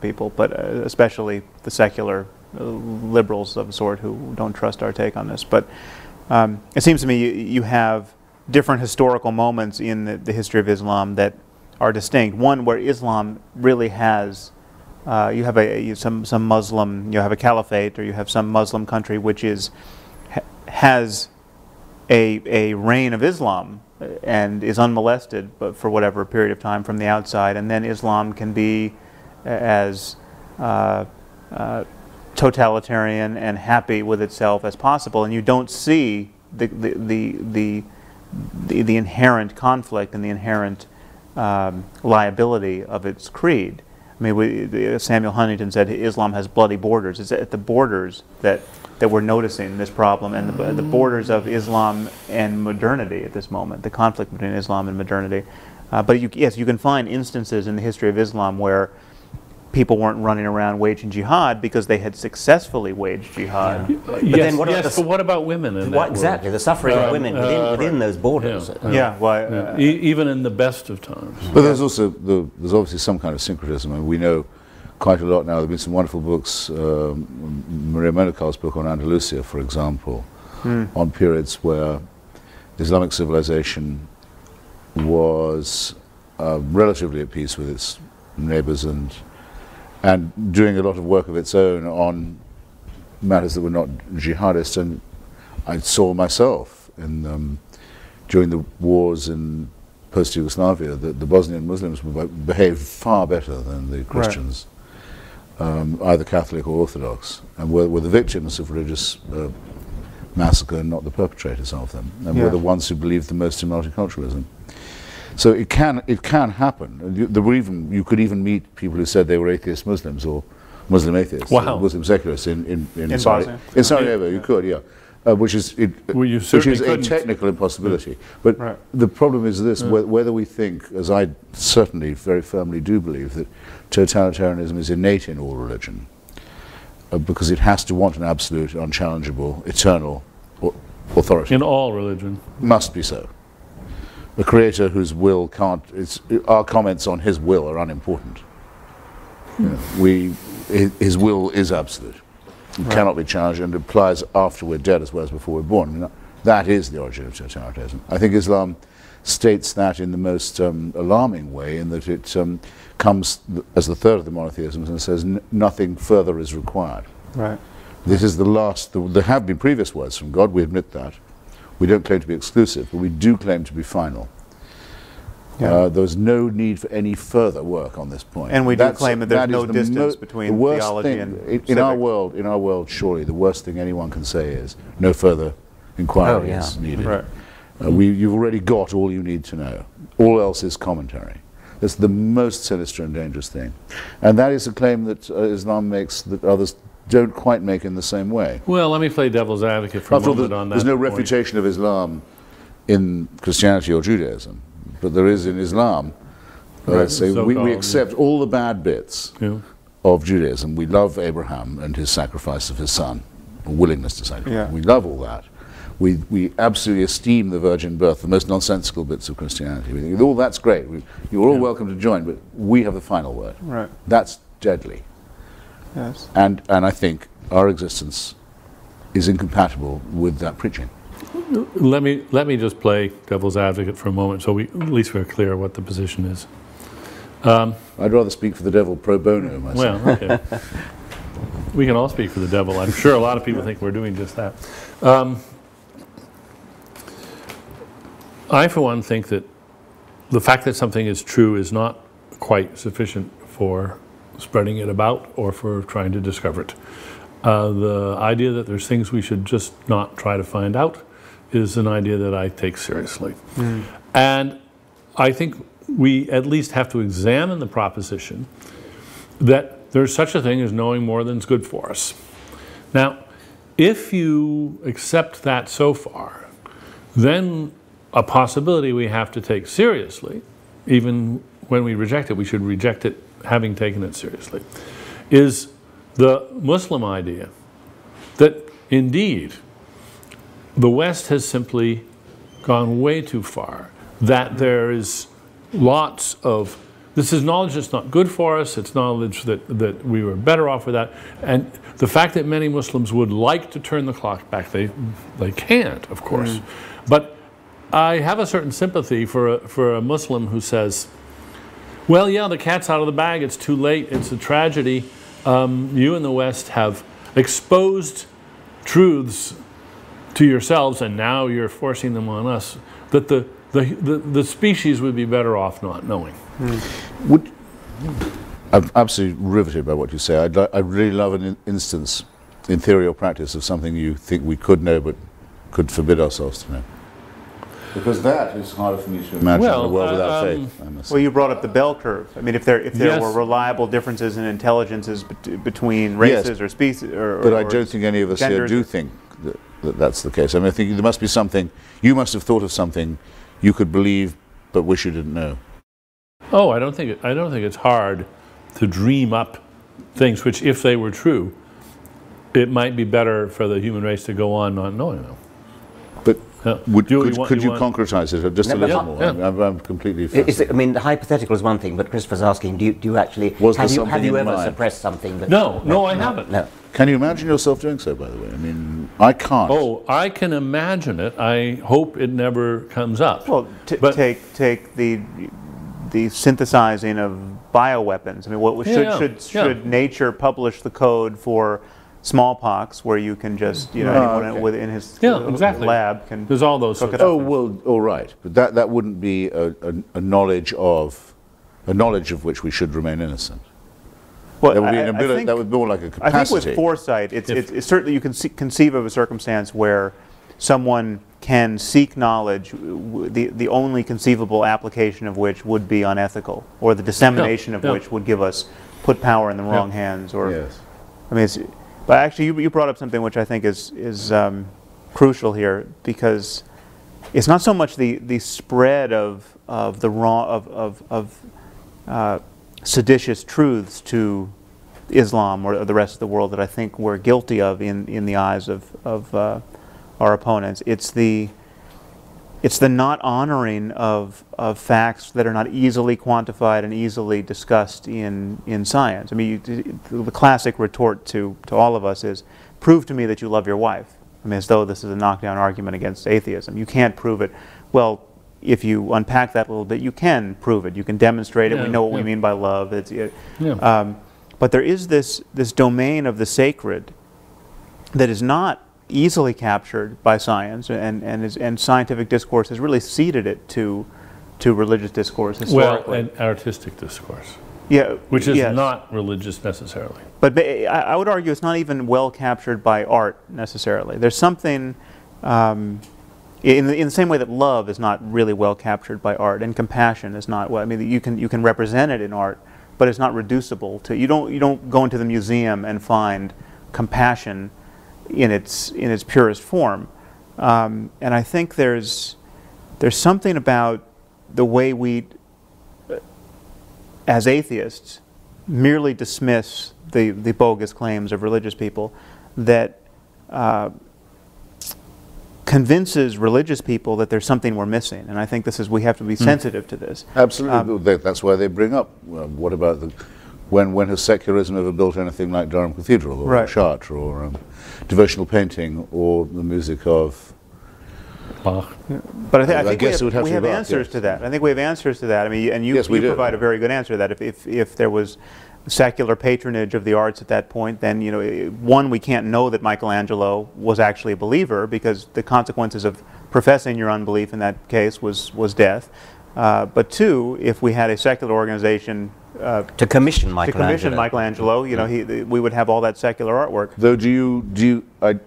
people, but especially the secular liberals of a sort who don't trust our take on this. But it seems to me you have different historical moments in the history of Islam that are distinct. One where Islam really has, you have some Muslim, you have a caliphate, or you have some Muslim country which has a reign of Islam and is unmolested, but for whatever period of time from the outside, and then Islam can be as totalitarian and happy with itself as possible, and you don't see the inherent conflict and the inherent liability of its creed. I mean, Samuel Huntington said Islam has bloody borders. It's at the borders that we're noticing this problem, and the borders of Islam and modernity at this moment, the conflict between Islam and modernity. But yes, you can find instances in the history of Islam where people weren't running around waging jihad because they had successfully waged jihad. Yeah. But then what about women in that exactly, the suffering of women within those borders. Even in the best of times. But there's also there's obviously some kind of syncretism, and we know quite a lot now. There have been some wonderful books, Maria Menacal's book on Andalusia, for example, on periods where Islamic civilization was relatively at peace with its neighbors and and doing a lot of work of its own on matters that were not jihadist. And I saw myself during the wars in post-Yugoslavia that the Bosnian Muslims behaved far better than the Christians, either Catholic or Orthodox, and were the victims of religious massacre and not the perpetrators of them, and were the ones who believed the most in multiculturalism. So it can happen. You could even meet people who said they were atheist Muslims or Muslim atheists, or Muslim secularists in Bosnia. In Sarajevo, you could, yeah. Which is a technical impossibility. But the problem is this, whether we think, as I certainly very firmly do believe, that totalitarianism is innate in all religion, because it has to want an absolute, unchallengeable, eternal authority. In all religion. Must be so. The creator whose will can't, our comments on his will are unimportant. His will is absolute. It cannot be challenged, and applies after we're dead as well as before we're born. I mean, that is the origin of totalitarianism. I think Islam states that in the most alarming way, in that it comes as the third of the monotheisms and says nothing further is required. Right. This is the last. There have been previous words from God, we admit that. We don't claim to be exclusive, but we do claim to be final. There's no need for any further work on this point. And we do claim that there's no distance between theology and in our world, surely the worst thing anyone can say is no further inquiry is needed. Right. You've already got all you need to know. All else is commentary. That's the most sinister and dangerous thing. And that is a claim that Islam makes that others don't quite make in the same way. Well, let me play devil's advocate for a moment on that. There's no refutation of Islam in Christianity or Judaism. But there is in Islam. We accept all the bad bits of Judaism. We love Abraham and his sacrifice of his son, or willingness to sacrifice. We love all that. We absolutely esteem the virgin birth, the most nonsensical bits of Christianity. We think, all that's great. You're all welcome to join, but we have the final word. Right. That's deadly. Yes. And I think our existence is incompatible with that preaching. Let me just play devil's advocate for a moment, so at least we're clear what the position is. I'd rather speak for the devil pro bono myself. Well, okay. We can all speak for the devil. I'm sure a lot of people think we're doing just that. I, for one, think that the fact that something is true is not quite sufficient for spreading it about or for trying to discover it. The idea that there's things we should just not try to find out is an idea that I take seriously. And I think we at least have to examine the proposition that there's such a thing as knowing more than's good for us. Now, if you accept that so far, then a possibility we have to take seriously, even when we reject it, we should reject it having taken it seriously, is the Muslim idea that indeed the West has simply gone way too far, that there is lots of, this is knowledge that's not good for us, it's knowledge that we were better off with that, and the fact that many Muslims would like to turn the clock back, they can't, of course. But I have a certain sympathy for a Muslim who says, well, yeah, the cat's out of the bag, it's too late, it's a tragedy. You in the West have exposed truths to yourselves, and now you're forcing them on us, that the species would be better off not knowing. I'm absolutely riveted by what you say. I'd really love an instance, in theory or practice, of something you think we could know but could forbid ourselves to know. Because that is harder for me to imagine in a world without faith. Well, you brought up the bell curve. I mean, if there were reliable differences in intelligences between races or species, but I don't think any of us here do think that that's the case. I mean, I think there must be something. You must have thought of something you could believe, but wish you didn't know. Oh, I don't think it's hard to dream up things which, if they were true, it might be better for the human race to go on not knowing them. But could you concretize it just a little more? I'm completely fascinated. I mean, the hypothetical is one thing, but Christopher's asking, do you actually, have you ever suppressed something? No, I haven't. No. Can you imagine yourself doing so, by the way? I mean, I can't. Oh, I can imagine it. I hope it never comes up. Well, take the the synthesizing of bioweapons. I mean, what should nature publish the code for smallpox, where you can just, you know, anyone within his lab can. There's all those. Oh well, all right, but that wouldn't be a knowledge of which we should remain innocent. Well, that would be an ability, that would be more like a capacity. I think with foresight, it's certainly you can conceive of a circumstance where someone can seek knowledge, the only conceivable application of which would be unethical, or the dissemination of which would put power in the wrong hands. Or, I mean, but actually, you brought up something which I think is crucial here, because it's not so much the spread of the seditious truths to Islam or the rest of the world that I think we're guilty of in the eyes of our opponents. It's the not honoring of facts that are not easily quantified and easily discussed in science. I mean, the classic retort to all of us is, prove to me that you love your wife. I mean, as though this is a knockdown argument against atheism. You can't prove it. Well, if you unpack that a little bit, you can prove it. You can demonstrate it. We know what we mean by love. But there is this domain of the sacred that is not easily captured by science, and scientific discourse has really ceded it to religious discourse historically. Well, and artistic discourse. Yeah, which is not religious necessarily. But I would argue it's not even well captured by art necessarily. There's something in the same way that love is not really well captured by art, and compassion is not. Well, I mean, you can represent it in art, but it's not reducible to. You don't go into the museum and find compassion in its purest form. And I think there's something about the way we, as atheists, merely dismiss the bogus claims of religious people that convinces religious people that there's something we're missing. And I think we have to be sensitive to this. Absolutely. That's why they bring up, what about when has secularism ever built anything like Durham Cathedral, or Chartres, or devotional painting, or the music of Bach? But I think we have answers to that. I think we have answers to that. I mean, and you provide a very good answer to that. If there was secular patronage of the arts at that point, then, you know, one, we can't know that Michelangelo was actually a believer, because the consequences of professing your unbelief in that case was death. But two, if we had a secular organization to commission Michelangelo, you know, we would have all that secular artwork. Though,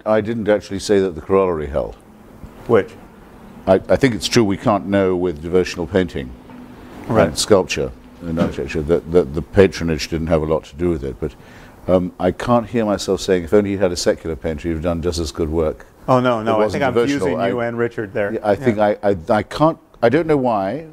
I didn't actually say that the corollary held. Which? I think it's true we can't know with devotional painting and sculpture and architecture that the patronage didn't have a lot to do with it. But I can't hear myself saying, if only you had a secular painter, you've done just as good work. Oh, no, I think I'm fusing you and Richard there. I think I can't, I don't know why,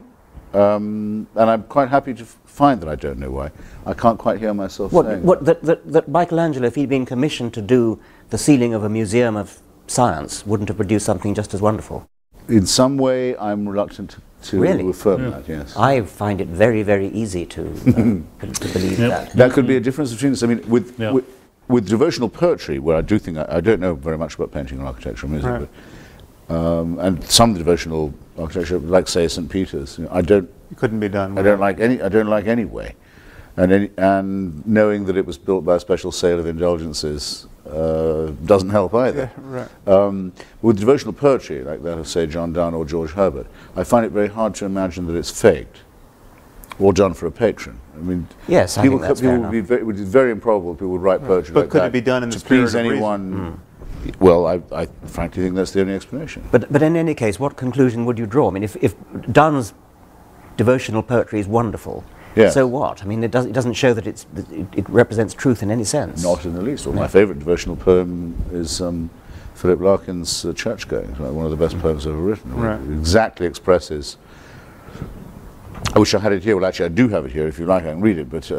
and I'm quite happy to find that I don't know why. I can't quite hear myself saying that Michelangelo, if he'd been commissioned to do the ceiling of a museum of science, wouldn't have produced something just as wonderful. In some way, I'm reluctant to affirm that, yes. I find it very, very easy to believe that. That could be a difference between us. I mean, with devotional poetry, where I do think, I don't know very much about painting or architecture or music, but, and some devotional architecture, like, say, St. Peter's, you know, it couldn't be done. I don't like any way. And knowing that it was built by a special sale of indulgences doesn't help either. With devotional poetry, like that of, say, John Donne or George Herbert, I find it very hard to imagine that it's faked or done for a patron. I mean, yes, I think that's fair enough. It would be very improbable people would write poetry but like could that it be done in the to spirit please of anyone? Well, I frankly think that's the only explanation. But in any case, what conclusion would you draw? I mean, if Donne's devotional poetry is wonderful, so what? I mean, it doesn't show that it represents truth in any sense. Not in the least. Well, my favourite devotional poem is Philip Larkin's Churchgoing, one of the best poems ever written. It exactly expresses. I wish I had it here. Well, actually, I do have it here. If you like, I can read it. But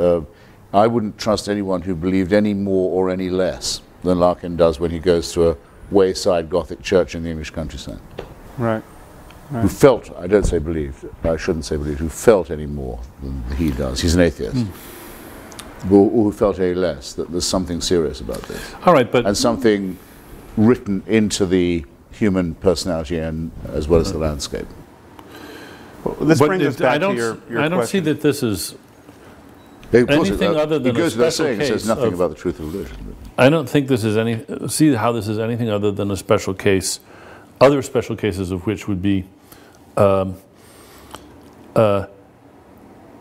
I wouldn't trust anyone who believed any more or any less than Larkin does when he goes to a wayside Gothic church in the English countryside. Who felt, I don't say believed, I shouldn't say believed, who felt any more than he does. He's an atheist. Or who felt any less, that there's something serious about this. All right, but... And something written into the human personality and as well as the landscape. Well, this brings us back to your I don't see question. that this is Of course anything other than it goes a without special saying, it says case nothing of- about the truth of religion. I don't think this is see how this is anything other than a special case, other special cases of which would be,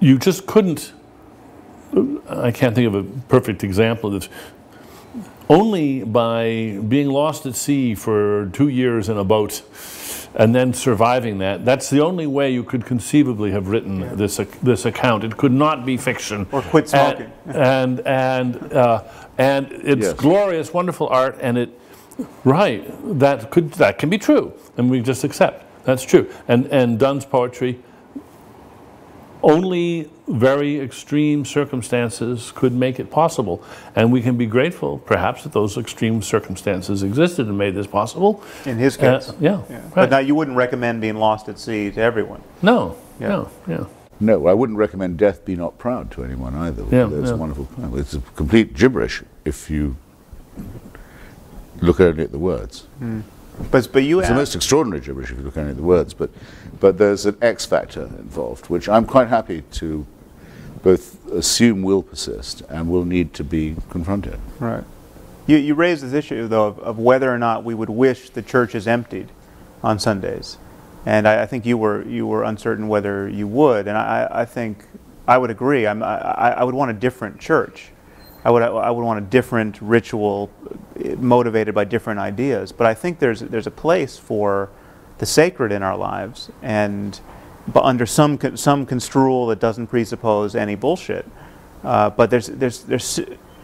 you just couldn't, I can't think of a perfect example of this, only by being lost at sea for 2 years in a boat and then surviving that's the only way you could conceivably have written this account. It could not be fiction. Or quit smoking. And it's Yes. glorious, wonderful art, and that can be true, and we just accept that's true. And Donne's poetry, only very extreme circumstances could make it possible, and we can be grateful, perhaps, that those extreme circumstances existed and made this possible. In his case. Yeah. But Right. now you wouldn't recommend being lost at sea to everyone. No. Yeah. No. No, I wouldn't recommend Death Be Not Proud to anyone either. Yeah, That's yeah. a wonderful poem. It's a complete gibberish if you look only at the words. But you It's the asked, most extraordinary gibberish if you look only at the words, but there's an X factor involved, which I'm quite happy to both assume will persist and will need to be confronted. right. You raised this issue, though, of whether or not we would wish the churches emptied on Sundays. And I think you were uncertain whether you would, and I think I would agree. I would want a different church. I would want a different ritual motivated by different ideas. But I think there's a place for the sacred in our lives, but under some construal that doesn't presuppose any bullshit. But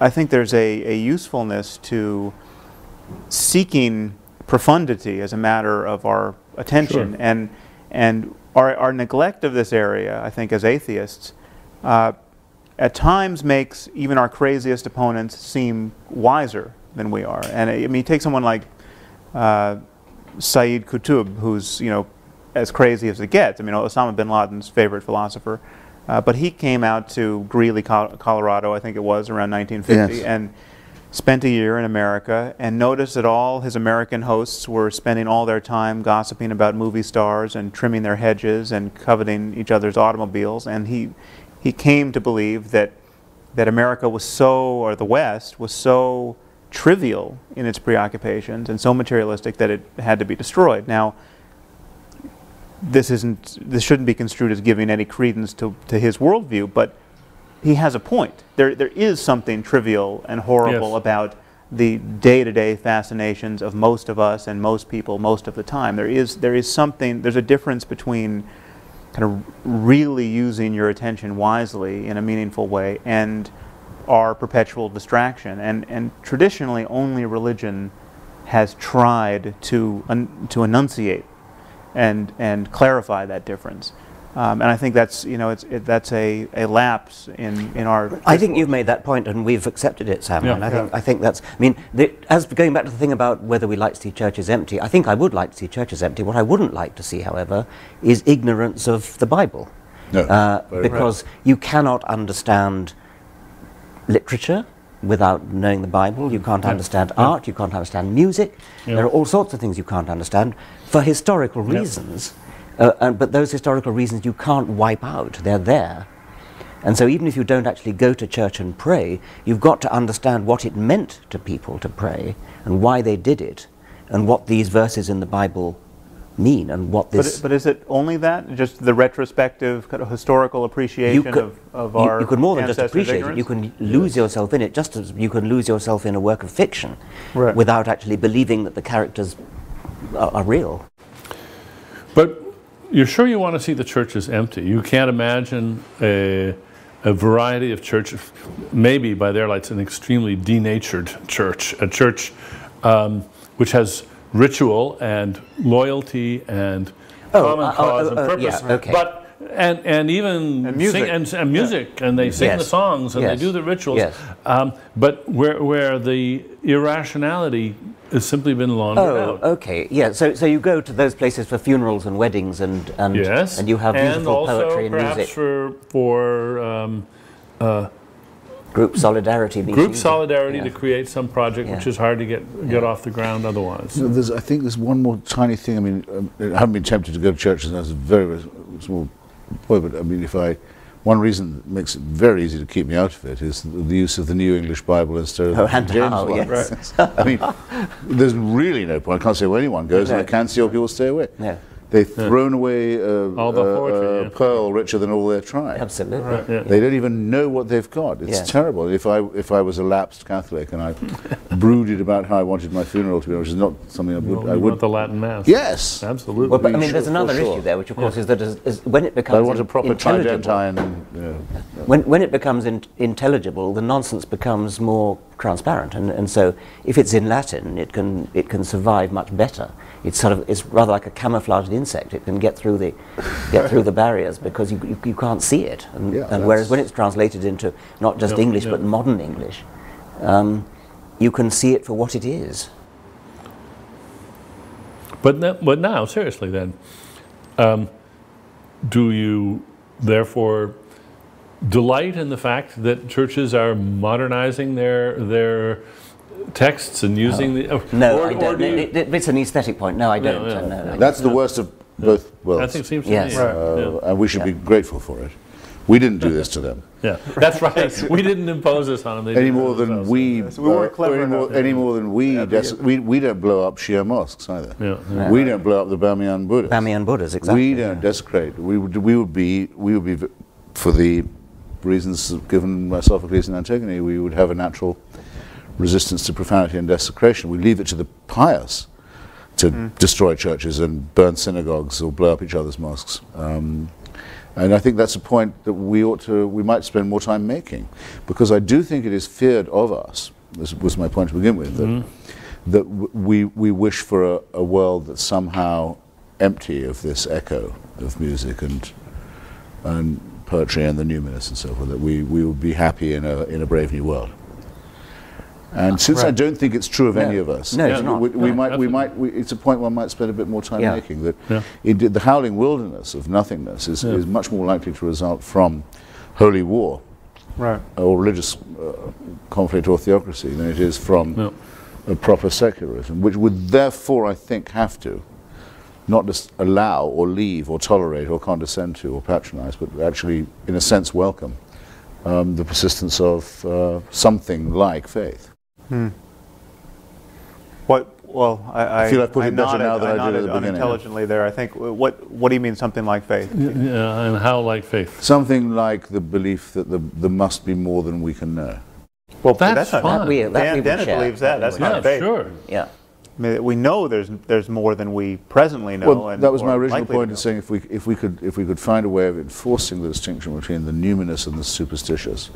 I think there's a usefulness to seeking profundity as a matter of our attention. Sure. And our neglect of this area, I think, as atheists, at times makes even our craziest opponents seem wiser than we are. And I mean, you take someone like Sayyid Qutb, who's as crazy as it gets. I mean, Osama bin Laden's favorite philosopher, but he came out to Greeley, Colorado, I think it was around 1950, Yes. and spent a year in America, and noticed that all his American hosts were spending all their time gossiping about movie stars and trimming their hedges and coveting each other's automobiles, and he came to believe that America was or the West was so trivial in its preoccupations and so materialistic that it had to be destroyed. Now, this shouldn't be construed as giving any credence to his worldview, but he has a point. There is something trivial and horrible Yes. about the day-to-day fascinations of most of us and most people most of the time. There's a difference between kind of really using your attention wisely in a meaningful way and our perpetual distraction. And traditionally, only religion has tried to enunciate and clarify that difference. And I think that's that's a lapse in our. I think you've made that point, and we've accepted it, Sam. Yeah. And I think that's. I mean, as going back to the thing about whether we like to see churches empty, I think I would like to see churches empty. What I wouldn't like to see, however, is ignorance of the Bible, No, very because you cannot understand literature without knowing the Bible. You can't understand art. You can't understand music. Yeah. There are all sorts of things you can't understand for historical reasons. But those historical reasons you can't wipe out. They're there. And so even if you don't actually go to church and pray, you've got to understand what it meant to people to pray and why they did it and what these verses in the Bible mean and what this... But is it only that? Just the retrospective kind of historical appreciation of our You could more than just ancestors' appreciate ignorance? it. You can lose yourself in it, just as you can lose yourself in a work of fiction without actually believing that the characters are real. But you're sure you want to see the churches empty? You can't imagine a variety of churches, maybe by their lights an extremely denatured church, a church which has ritual and loyalty and common cause and purpose, yeah, okay. but and even And music. sing and music, and they sing Yes. the songs and they Yes. do the rituals. Yes. But where the irrationality has simply been laundered out. Okay, yeah. So you go to those places for funerals and weddings and Yes, and you have and beautiful also poetry and perhaps music. for Group solidarity meetings. group solidarity Yeah. to create some project which Yeah. is hard to get off the ground otherwise. I think there's one more tiny thing. I mean, I haven't been tempted to go to churches, and that's very, very small point, but I mean, one reason that makes it very easy to keep me out of it is the use of the New English Bible instead of the and James how, one. yes. I mean, there's really no point. I can't say where anyone goes, and I can see how people stay away. No. They've thrown away all the poetry, pearl richer than all their tribe. Absolutely. Right, yeah. They don't even know what they've got. It's terrible. If I was a lapsed Catholic and I brooded about how I wanted my funeral to be, which is not something I would. Want the Latin Mass. Yes, absolutely. Well, but I mean, there's another issue there, which of course is that when it becomes I want a proper intelligible, tridentine. when it becomes intelligible, the nonsense becomes more transparent, and so if it's in Latin, it can survive much better. It's rather like a camouflaged insect. It can get through the barriers because you can't see it. And whereas when it's translated into not just English but modern English, you can see it for what it is. But now, seriously, then, do you therefore delight in the fact that churches are modernizing their texts and using No, I don't. It's an aesthetic point. No, I don't. No. That's the worst of both worlds. I think it seems to Yes. me. Right. And we should be grateful for it. We didn't do this to them. Yeah, that's right. We didn't impose this on them. They Any did it more than themselves. we, weren't clever enough. any more than we don't blow up Shia mosques either. Yeah. We don't blow up the Bamiyan Buddhas. Bamiyan Buddhas, exactly. We don't desecrate. We would be, for the reasons given by Sophocles and Antigone, we would have a natural resistance to profanity and desecration. We leave it to the pious to destroy churches and burn synagogues or blow up each other's mosques. And I think that's a point that we might spend more time making, because I do think it is feared of us. This was my point to begin with, that we wish for a world that's somehow empty of this echo of music and poetry and the numinous and so forth. That we would be happy in a brave new world. And since I don't think it's true of any of us, No, it's not. it's a point one might spend a bit more time making, that Yeah. the howling wilderness of nothingness is much more likely to result from holy war or religious conflict or theocracy than it is from a proper secularism, which would therefore, I think, have to not just allow or leave or tolerate or condescend to or patronize, but actually, in a sense, welcome the persistence of something like faith. I feel I've put it better now than I did at nodded the beginning. unintelligently there. I think. What do you mean something like faith? Yeah, and how like faith? Something like the belief that there must be more than we can know. Well, That's not fine. Dennett believes that. That's not faith. Sure. Yeah. I mean, we know there's more than we presently know. Well, and that was my or original likely to point know. in saying if we could find a way of enforcing the distinction between the numinous and the superstitious,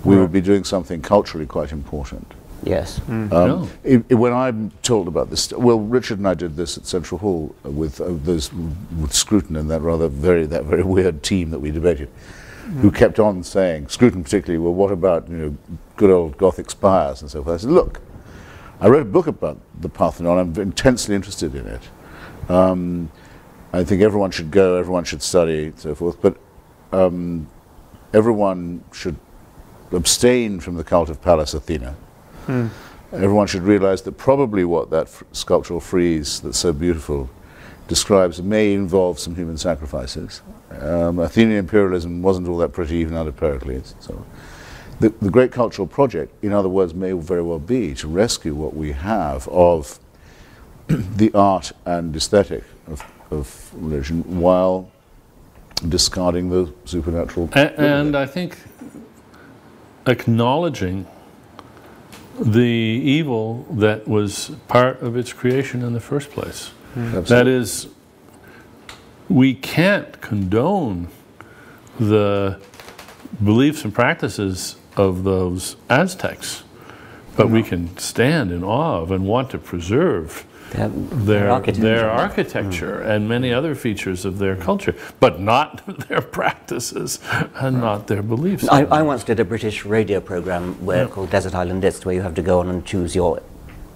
we would be doing something culturally quite important. Yes. When I'm told about this, well, Richard and I did this at Central Hall with Scruton and that very weird team that we debated, who kept on saying, Scruton particularly, well, what about good old Gothic spires and so forth. I said, look, I wrote a book about the Parthenon. I'm intensely interested in it. I think everyone should go, everyone should study, and so forth. But everyone should abstain from the cult of Pallas Athena. Everyone should realize that probably what that sculptural frieze that's so beautiful describes may involve some human sacrifices. Athenian imperialism wasn't all that pretty even under Pericles. So the great cultural project, in other words, may very well be to rescue what we have of the art and aesthetic of religion while discarding the supernatural. And I think acknowledging the evil that was part of its creation in the first place. That is, we can't condone the beliefs and practices of those Aztecs, but we can stand in awe of and want to preserve their architecture and many other features of their culture, but not their practices and not their beliefs. I once did a British radio program called Desert Island Discs, where you have to go on and choose your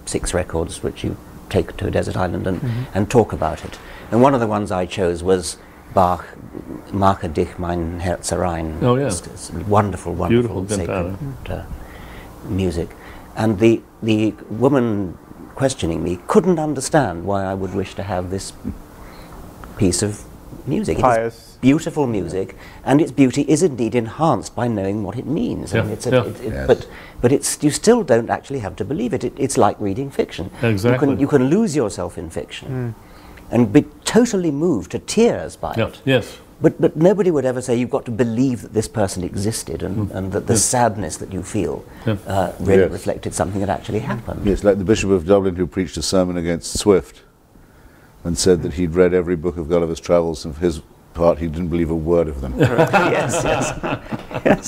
6 records which you take to a desert island and talk about it. And one of the ones I chose was Bach, Mache dich mein Herz rein. Oh, yeah. It's wonderful, Beautiful sacred music. And the woman questioning me couldn't understand why I would wish to have this piece of music. Pious. It is beautiful music, and its beauty is indeed enhanced by knowing what it means. Yeah. I mean, it's Yes. but it's, you still don't actually have to believe it. It's like reading fiction. Exactly. You can lose yourself in fiction and be totally moved to tears by Yeah. it. Yes. But nobody would ever say you've got to believe that this person existed and that the sadness that you feel really Yes. reflected something that actually happened. Yes, like the Bishop of Dublin who preached a sermon against Swift and said that he'd read every book of Gulliver's Travels, and for his part he didn't believe a word of them. Yes, yes, yes.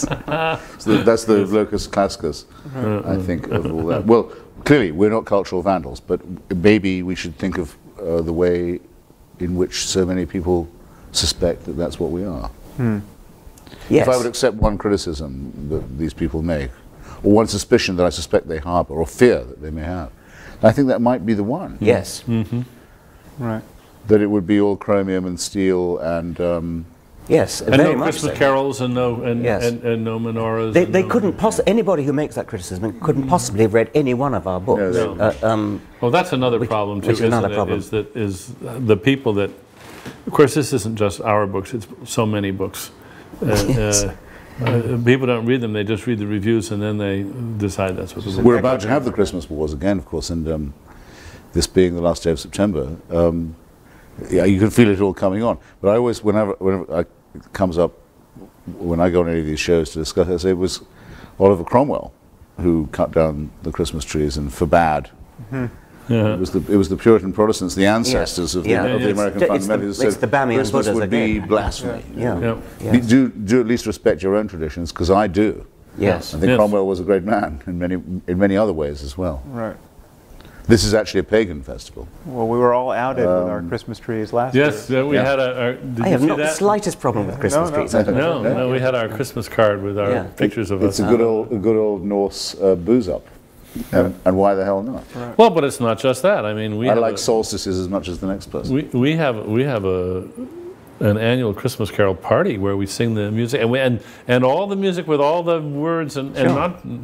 So that's the locus classicus, I think, of all that. Well, clearly we're not cultural vandals, but maybe we should think of the way in which so many people suspect that that's what we are. Yes. If I would accept one criticism that these people make, or one suspicion that I suspect they harbor, or fear that they may have, I think that might be the one. Yes. Right. That it would be all chromium and steel and Yes, And very no much Christmas so. carols and no Yes. and no menorahs. They, and they no- couldn't possibly, anybody who makes that criticism couldn't possibly have read any one of our books. No. Well, that's another problem too, which is isn't another it? problem. Is the people that, of course, this isn't just our books; it's so many books. People don't read them; they just read the reviews and then they decide that's what the book. we're about to have the Christmas wars again, of course, and this being the last day of September, yeah, you can feel it all coming on. But I always, whenever it comes up, when I go on any of these shows to discuss, I say it was Oliver Cromwell who cut down the Christmas trees and forbade. It was the Puritan Protestants, the ancestors of the American fundamentalists, who it's the Bamian Christmas Buddhas would be again. blasphemy. Yeah. Yes. Do at least respect your own traditions, because I do. Yes. I think Yes. Cromwell was a great man in many other ways as well. Right. This is actually a pagan festival. Well, we were all outed with our Christmas trees last year. Yes, we had our. Did I you have see not the that? slightest problem with Christmas No. trees. I don't know. No, we had our Christmas card with our Yeah. pictures of It's us. a good old Norse booze up, and why the hell not? Well, but it's not just that. I mean, we I have like solstices as much as the next person. we have an annual Christmas carol party where we sing the music and all the music with all the words and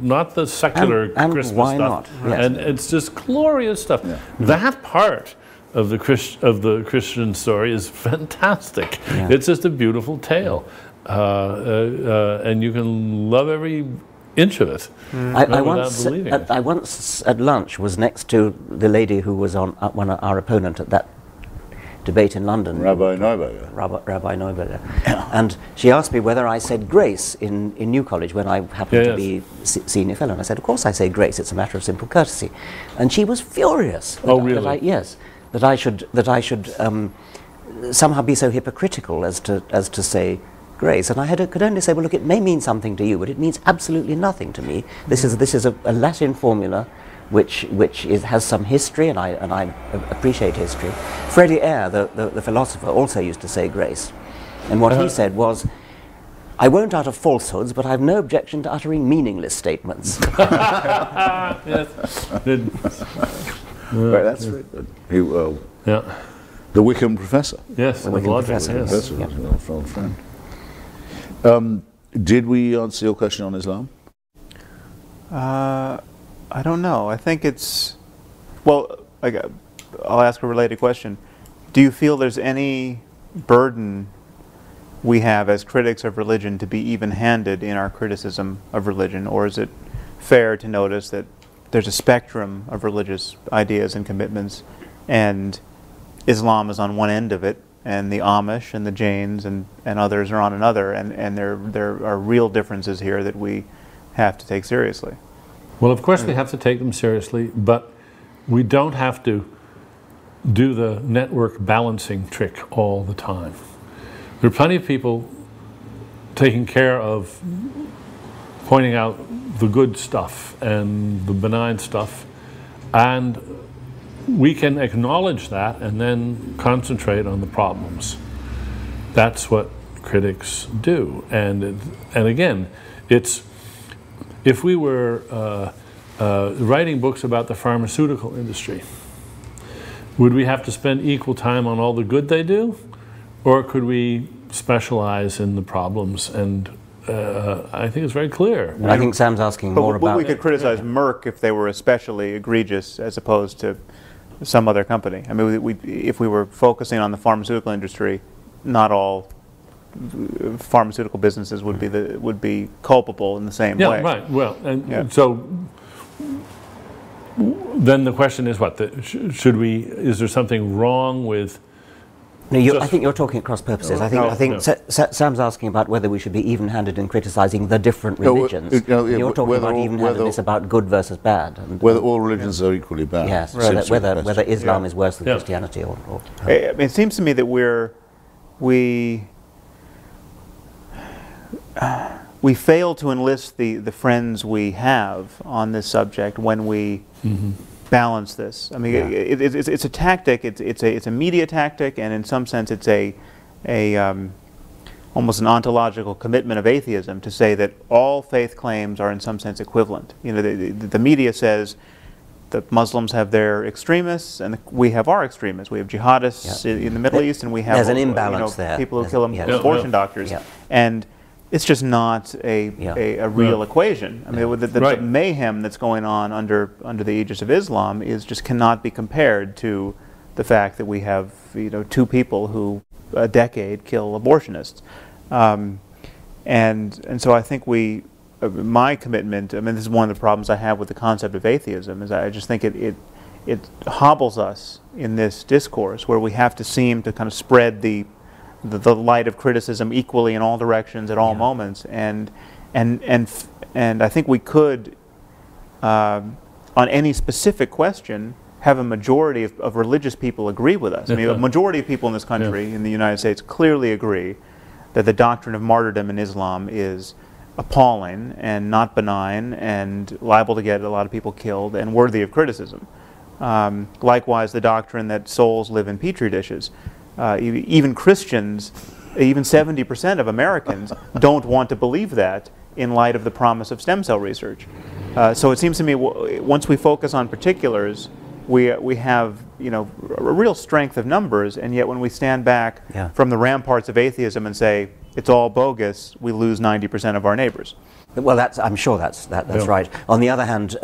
not the secular And Christmas why stuff. not? Yes. And it's just glorious stuff. Yeah. That part of the Christian story is fantastic. Yeah. It's just a beautiful tale, and you can love every inch of it. I without believing it. once at lunch was next to the lady who was on our opponent at that debate in London, Rabbi Neuberger. Rabbi Neuberger, and she asked me whether I said grace in New College when I happened to be senior fellow, and I said, of course I say grace, it's a matter of simple courtesy, and she was furious. Oh, really? That I should somehow be so hypocritical as to say grace, and I could only say, well, look, it may mean something to you, but it means absolutely nothing to me. This is a Latin formula which has some history, and I appreciate history. Freddie Eyre, the philosopher, also used to say grace, and what he said was, I won't utter falsehoods, but I have no objection to uttering meaningless statements. Yes. Right, that's right. Yeah. The Wickham professor. Yes. The Wickham logic, professor, yes. yes. Professor was an old friend. Did we answer your question on Islam? I don't know. I think it's... Well, I'll ask a related question. Do you feel there's any burden we have as critics of religion to be even-handed in our criticism of religion, or is it fair to notice that there's a spectrum of religious ideas and commitments, and Islam is on one end of it, and the Amish and the Jains and others are on another, and there are real differences here that we have to take seriously? Well, of course we have to take them seriously, but we don't have to do the network balancing trick all the time. There are plenty of people taking care of pointing out the good stuff and the benign stuff, and we can acknowledge that and then concentrate on the problems. That's what critics do, and again, it's if we were writing books about the pharmaceutical industry, would we have to spend equal time on all the good they do, or could we specialize in the problems? And I think it's very clear. I think Sam's asking more But about... we could criticize Merck if they were especially egregious as opposed to some other company. I mean, if we were focusing on the pharmaceutical industry, not all pharmaceutical businesses would be culpable in the same way. Yeah, right. Well, and so then the question is what? Should we? Is there something wrong with? No, I think you're talking at cross purposes. I think Sam's asking about whether we should be even-handed in criticizing the different religions. You're talking about even-handedness about good versus bad. And, whether all religions are equally bad. Yes, whether Islam is worse than Christianity or it seems to me that we fail to enlist the friends we have on this subject when we balance this. I mean, it's a tactic. It's a media tactic, and in some sense, it's almost an ontological commitment of atheism to say that all faith claims are in some sense equivalent. You know, the media says the Muslims have their extremists, and we have our extremists. We have jihadists in the Middle East, and we have there's an imbalance there. People who kill abortion doctors, and it's just not a real equation. I mean, the mayhem that's going on under the aegis of Islam just cannot be compared to the fact that we have two people who a decade kill abortionists, and so I think my commitment. I mean, this is one of the problems I have with the concept of atheism. Is I just think it hobbles us in this discourse where we have to seem to kind of spread the light of criticism equally in all directions at all moments, and I think we could, on any specific question, have a majority of religious people agree with us. I mean, a majority of people in this country, in the United States, clearly agree that the doctrine of martyrdom in Islam is appalling and not benign and liable to get a lot of people killed and worthy of criticism. Likewise, the doctrine that souls live in petri dishes. Even Christians, even 70% of Americans don't want to believe that in light of the promise of stem cell research. So it seems to me once we focus on particulars, we have a real strength of numbers, and yet when we stand back from the ramparts of atheism and say it's all bogus, we lose 90% of our neighbors. Well, I'm sure that's right. On the other hand,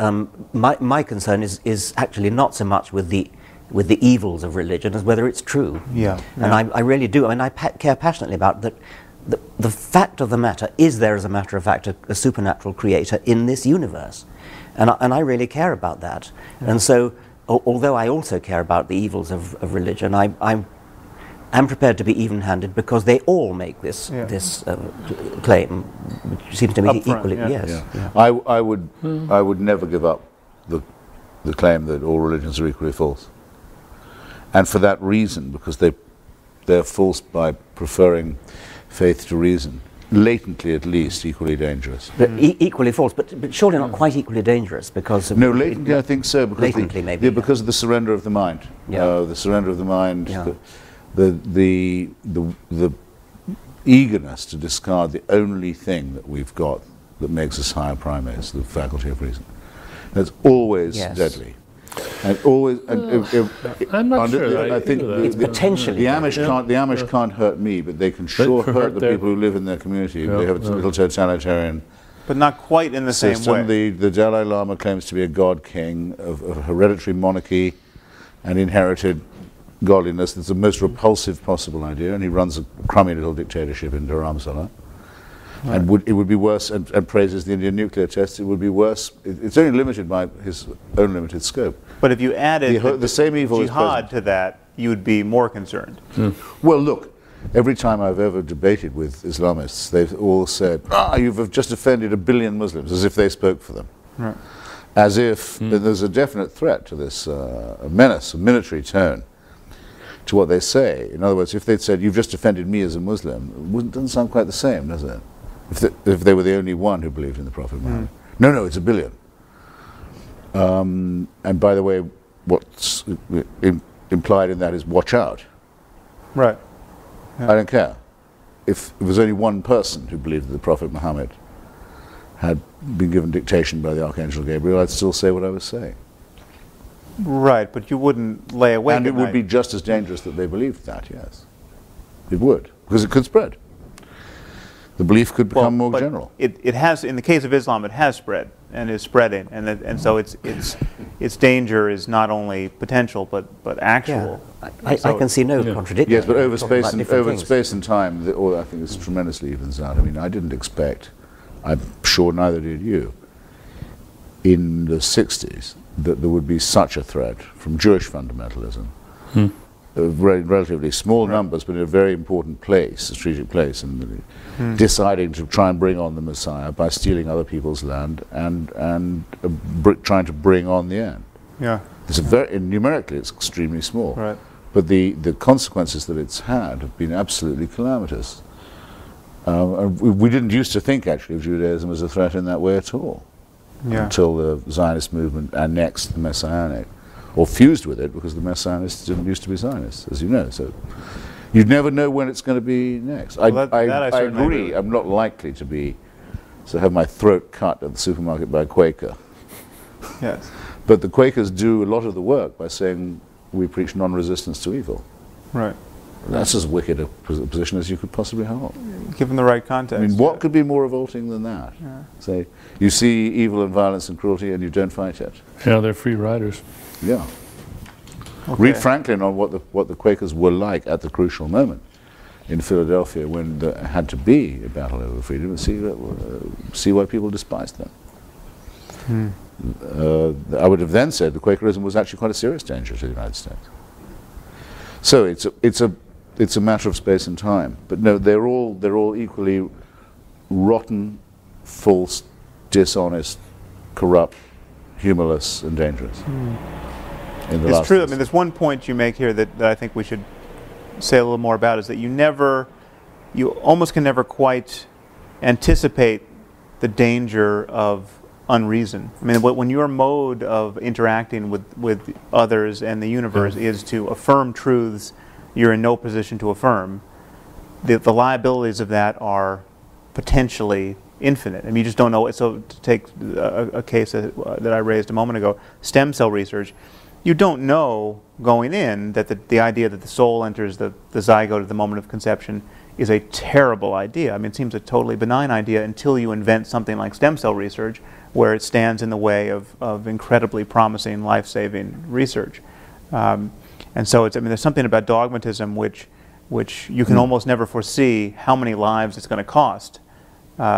my concern is actually not so much with the evils of religion as whether it's true. And I really do. I mean, I care passionately about that. The fact of the matter is there, as a matter of fact, a supernatural creator in this universe, and I really care about that. And so, although I also care about the evils of religion, I'm prepared to be even-handed because they all make this claim, which seems to me equally. I would never give up the claim that all religions are equally false. And for that reason, because they're false by preferring faith to reason, latently at least equally dangerous. But equally false, but surely not quite equally dangerous because of... No, latently I think so. Because latently maybe. Because of the surrender of the mind. The surrender of the mind, the eagerness to discard the only thing that we've got that makes us higher primates, the faculty of reason. That's always deadly. And always, I'm not sure. I think it's potentially the Amish can't hurt me, but they can sure hurt the people who live in their community. They have a little totalitarian. But not quite in the same way. The Dalai Lama claims to be a god king of hereditary monarchy and inherited godliness. It's the most repulsive possible idea, and he runs a crummy little dictatorship in Dharamsala. Right. And it would be worse, and praises the Indian nuclear tests, it would be worse. It's only limited by his own limited scope. But if you added the same evil jihad to that, you would be more concerned. Well, look, every time I've ever debated with Islamists, they've all said, you've just offended 1 billion Muslims, as if they spoke for them. Right. As if there's a definite threat to this, a menace, a military tone to what they say. In other words, if they'd said, you've just offended me as a Muslim, it doesn't sound quite the same, does it? If they were the only one who believed in the Prophet Muhammad. No, it's 1 billion. And by the way, what's implied in that is watch out. Right. I don't care. If it was only one person who believed that the Prophet Muhammad had been given dictation by the Archangel Gabriel, I'd still say what I was saying. Right, but you wouldn't lay awake And it would be just as dangerous that they believed that, yes. It would, because it could spread. The belief could become more general. It has, in the case of Islam, it has spread and is spreading, and so its danger is not only potential but actual. Yeah. I can see no contradiction. Yes, but over space and time, I think it's tremendously evens out. I mean, I didn't expect, I'm sure neither did you, in the 60s that there would be such a threat from Jewish fundamentalism. Relatively small numbers, but in a very important place, strategic place, and deciding to try and bring on the Messiah by stealing other people's land and trying to bring on the end. Yeah, it's numerically it's extremely small, right? But the consequences that it's had have been absolutely calamitous. And we didn't used to think actually of Judaism as a threat in that way at all, until the Zionist movement annexed the Messianic, or fused with it, because the Messianists didn't used to be Zionists, as you know. So you never know when it's going to be next. I agree. I'm not likely to have my throat cut at the supermarket by a Quaker. Yes. But the Quakers do a lot of the work by saying we preach non-resistance to evil. Right. That's as wicked a position as you could possibly hold. Given the right context. I mean, what could be more revolting than that? Yeah. Say, you see evil and violence and cruelty and you don't fight it. Yeah, they're free riders. Yeah. Okay. Read Franklin on what the Quakers were like at the crucial moment in Philadelphia when there had to be a battle over freedom, and see why people despised them. I would have then said that Quakerism was actually quite a serious danger to the United States. So it's a matter of space and time. But no, they're all equally rotten, false, dishonest, corrupt, humorless, and dangerous. It's true. I mean, there's one point you make here that I think we should say a little more about, is that you almost can never quite anticipate the danger of unreason. I mean, when your mode of interacting with others and the universe is to affirm truths you're in no position to affirm, the liabilities of that are potentially infinite. I mean, you just don't know. So to take a case that I raised a moment ago, stem cell research, you don't know going in that the idea that the soul enters the zygote at the moment of conception is a terrible idea. I mean, it seems a totally benign idea until you invent something like stem cell research, where it stands in the way of incredibly promising, life-saving research. And so there's something about dogmatism which you can almost never foresee how many lives it's going to cost,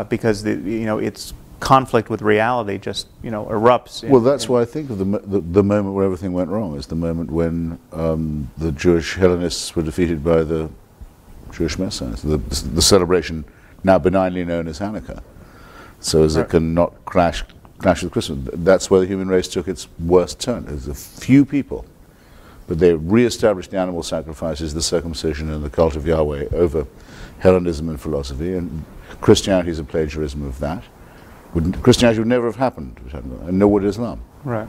because its conflict with reality just erupts. Well, that's why I think of the moment where everything went wrong is the moment when the Jewish Hellenists were defeated by the Jewish Messianists, the celebration now benignly known as Hanukkah, so as it can not clash with Christmas. That's where the human race took its worst turn. There's a few people, but they re-established the animal sacrifices, the circumcision, and the cult of Yahweh over Hellenism and philosophy, and Christianity is a plagiarism of that. Christianity would never have happened, and nor would Islam. Right.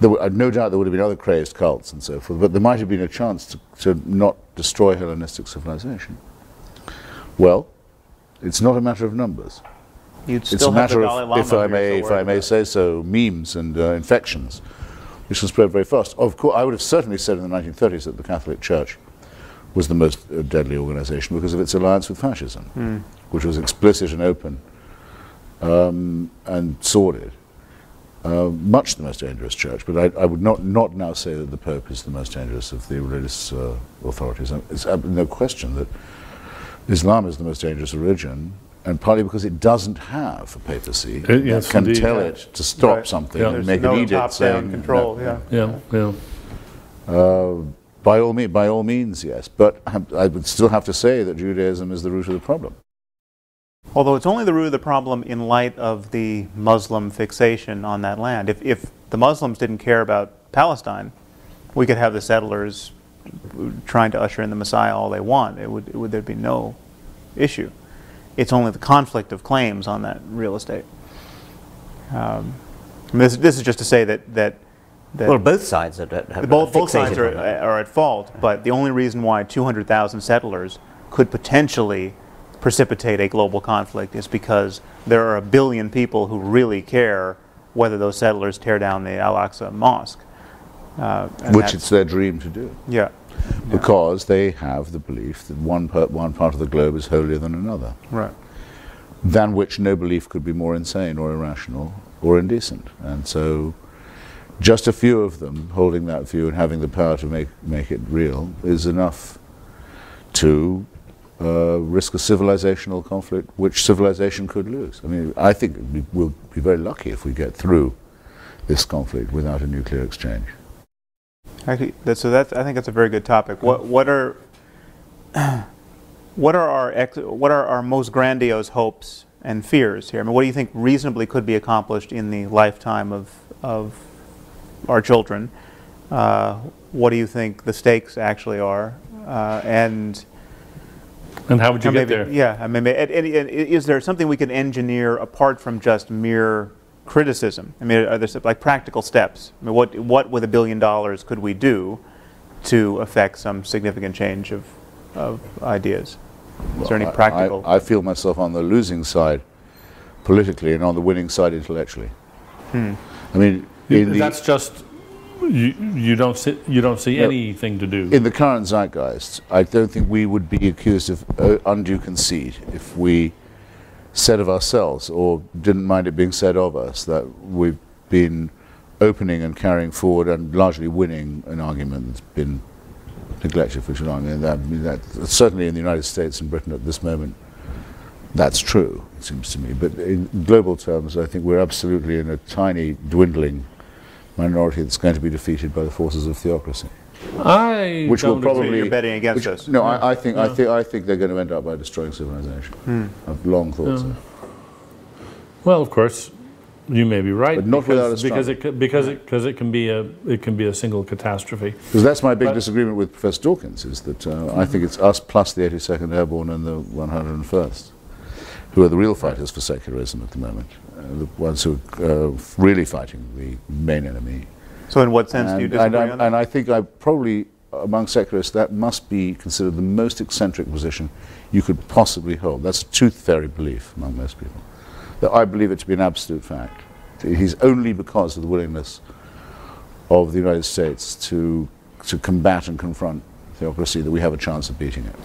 No doubt there would have been other crazed cults and so forth, but there might have been a chance to not destroy Hellenistic civilization. Well, it's not a matter of numbers. It's a matter of, if I may say so, memes and infections, which can spread very fast. Of course, I would have certainly said in the 1930s that the Catholic Church was the most deadly organization because of its alliance with fascism, which was explicit and open and sordid. Much the most dangerous church, but I would not now say that the Pope is the most dangerous of the religious authorities. It's no question that Islam is the most dangerous religion, and partly because it doesn't have a papacy that can tell it to stop something and make an edict saying control. By all means, yes. But I would still have to say that Judaism is the root of the problem. Although it's only the root of the problem in light of the Muslim fixation on that land. If the Muslims didn't care about Palestine, we could have the settlers trying to usher in the Messiah all they want. There'd be no issue. It's only the conflict of claims on that real estate. This is just to say that well, both sides both sides are at fault, but the only reason why 200,000 settlers could potentially precipitate a global conflict is because there are 1 billion people who really care whether those settlers tear down the Al-Aqsa Mosque. Which it's their dream to do. Yeah. Because they have the belief that one part of the globe is holier than another. Right. than which no belief could be more insane or irrational or indecent. And so just a few of them holding that view and having the power to make it real is enough to risk a civilizational conflict which civilization could lose. I mean, I think we'll be very lucky if we get through this conflict without a nuclear exchange. Actually, I think that's a very good topic. What are our most grandiose hopes and fears here? I mean, what do you think reasonably could be accomplished in the lifetime of our children? What do you think the stakes actually are? And how would you get there? Yeah, I mean, is there something we can engineer apart from just mere criticism? I mean, are there like practical steps? I mean, what with $1 billion could we do to affect some significant change of ideas? Is there any practical? I feel myself on the losing side politically and on the winning side intellectually. I mean, that's just you don't see anything to do. In the current zeitgeist, I don't think we would be accused of undue conceit if we said of ourselves, or didn't mind it being said of us, that we've been opening and carrying forward and largely winning an argument that's been neglected for too long. And that certainly in the United States and Britain at this moment, that's true, it seems to me. But in global terms, I think we're absolutely in a tiny, dwindling minority that's going to be defeated by the forces of theocracy. Which will probably you're betting against us. No, I think they're going to end up by destroying civilization. I've long thought so. Well, of course, you may be right, but not without a struggle. because it can be a single catastrophe. Because that's my big disagreement with Professor Dawkins, is that I think it's us plus the 82nd Airborne and the 101st who are the real fighters for secularism at the moment, the ones who are really fighting the main enemy. So in what sense do you disagree on that? And I think probably among secularists that must be considered the most eccentric position you could possibly hold. That's a tooth fairy belief among most people. That I believe it to be an absolute fact. It is only because of the willingness of the United States to combat and confront theocracy that we have a chance of beating it.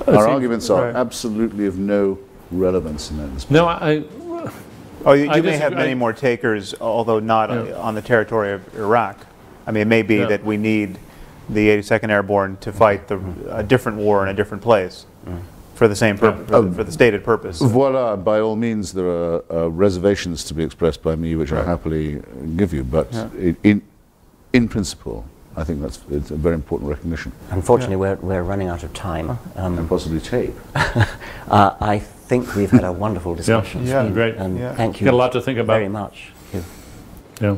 Our arguments are absolutely of no relevance in that respect. No, you may have many more takers, although not on the territory of Iraq. I mean, it may be that we need the 82nd Airborne to fight a different war in a different place for the same purpose, for the stated purpose. Voila, by all means, there are reservations to be expressed by me, which I'll happily give you. But in principle, I think it's a very important recognition. Unfortunately, we're running out of time. And possibly tape. I think we've had a wonderful discussion. Yeah, great. And thank you. Got a lot to think about. Very much. Yeah.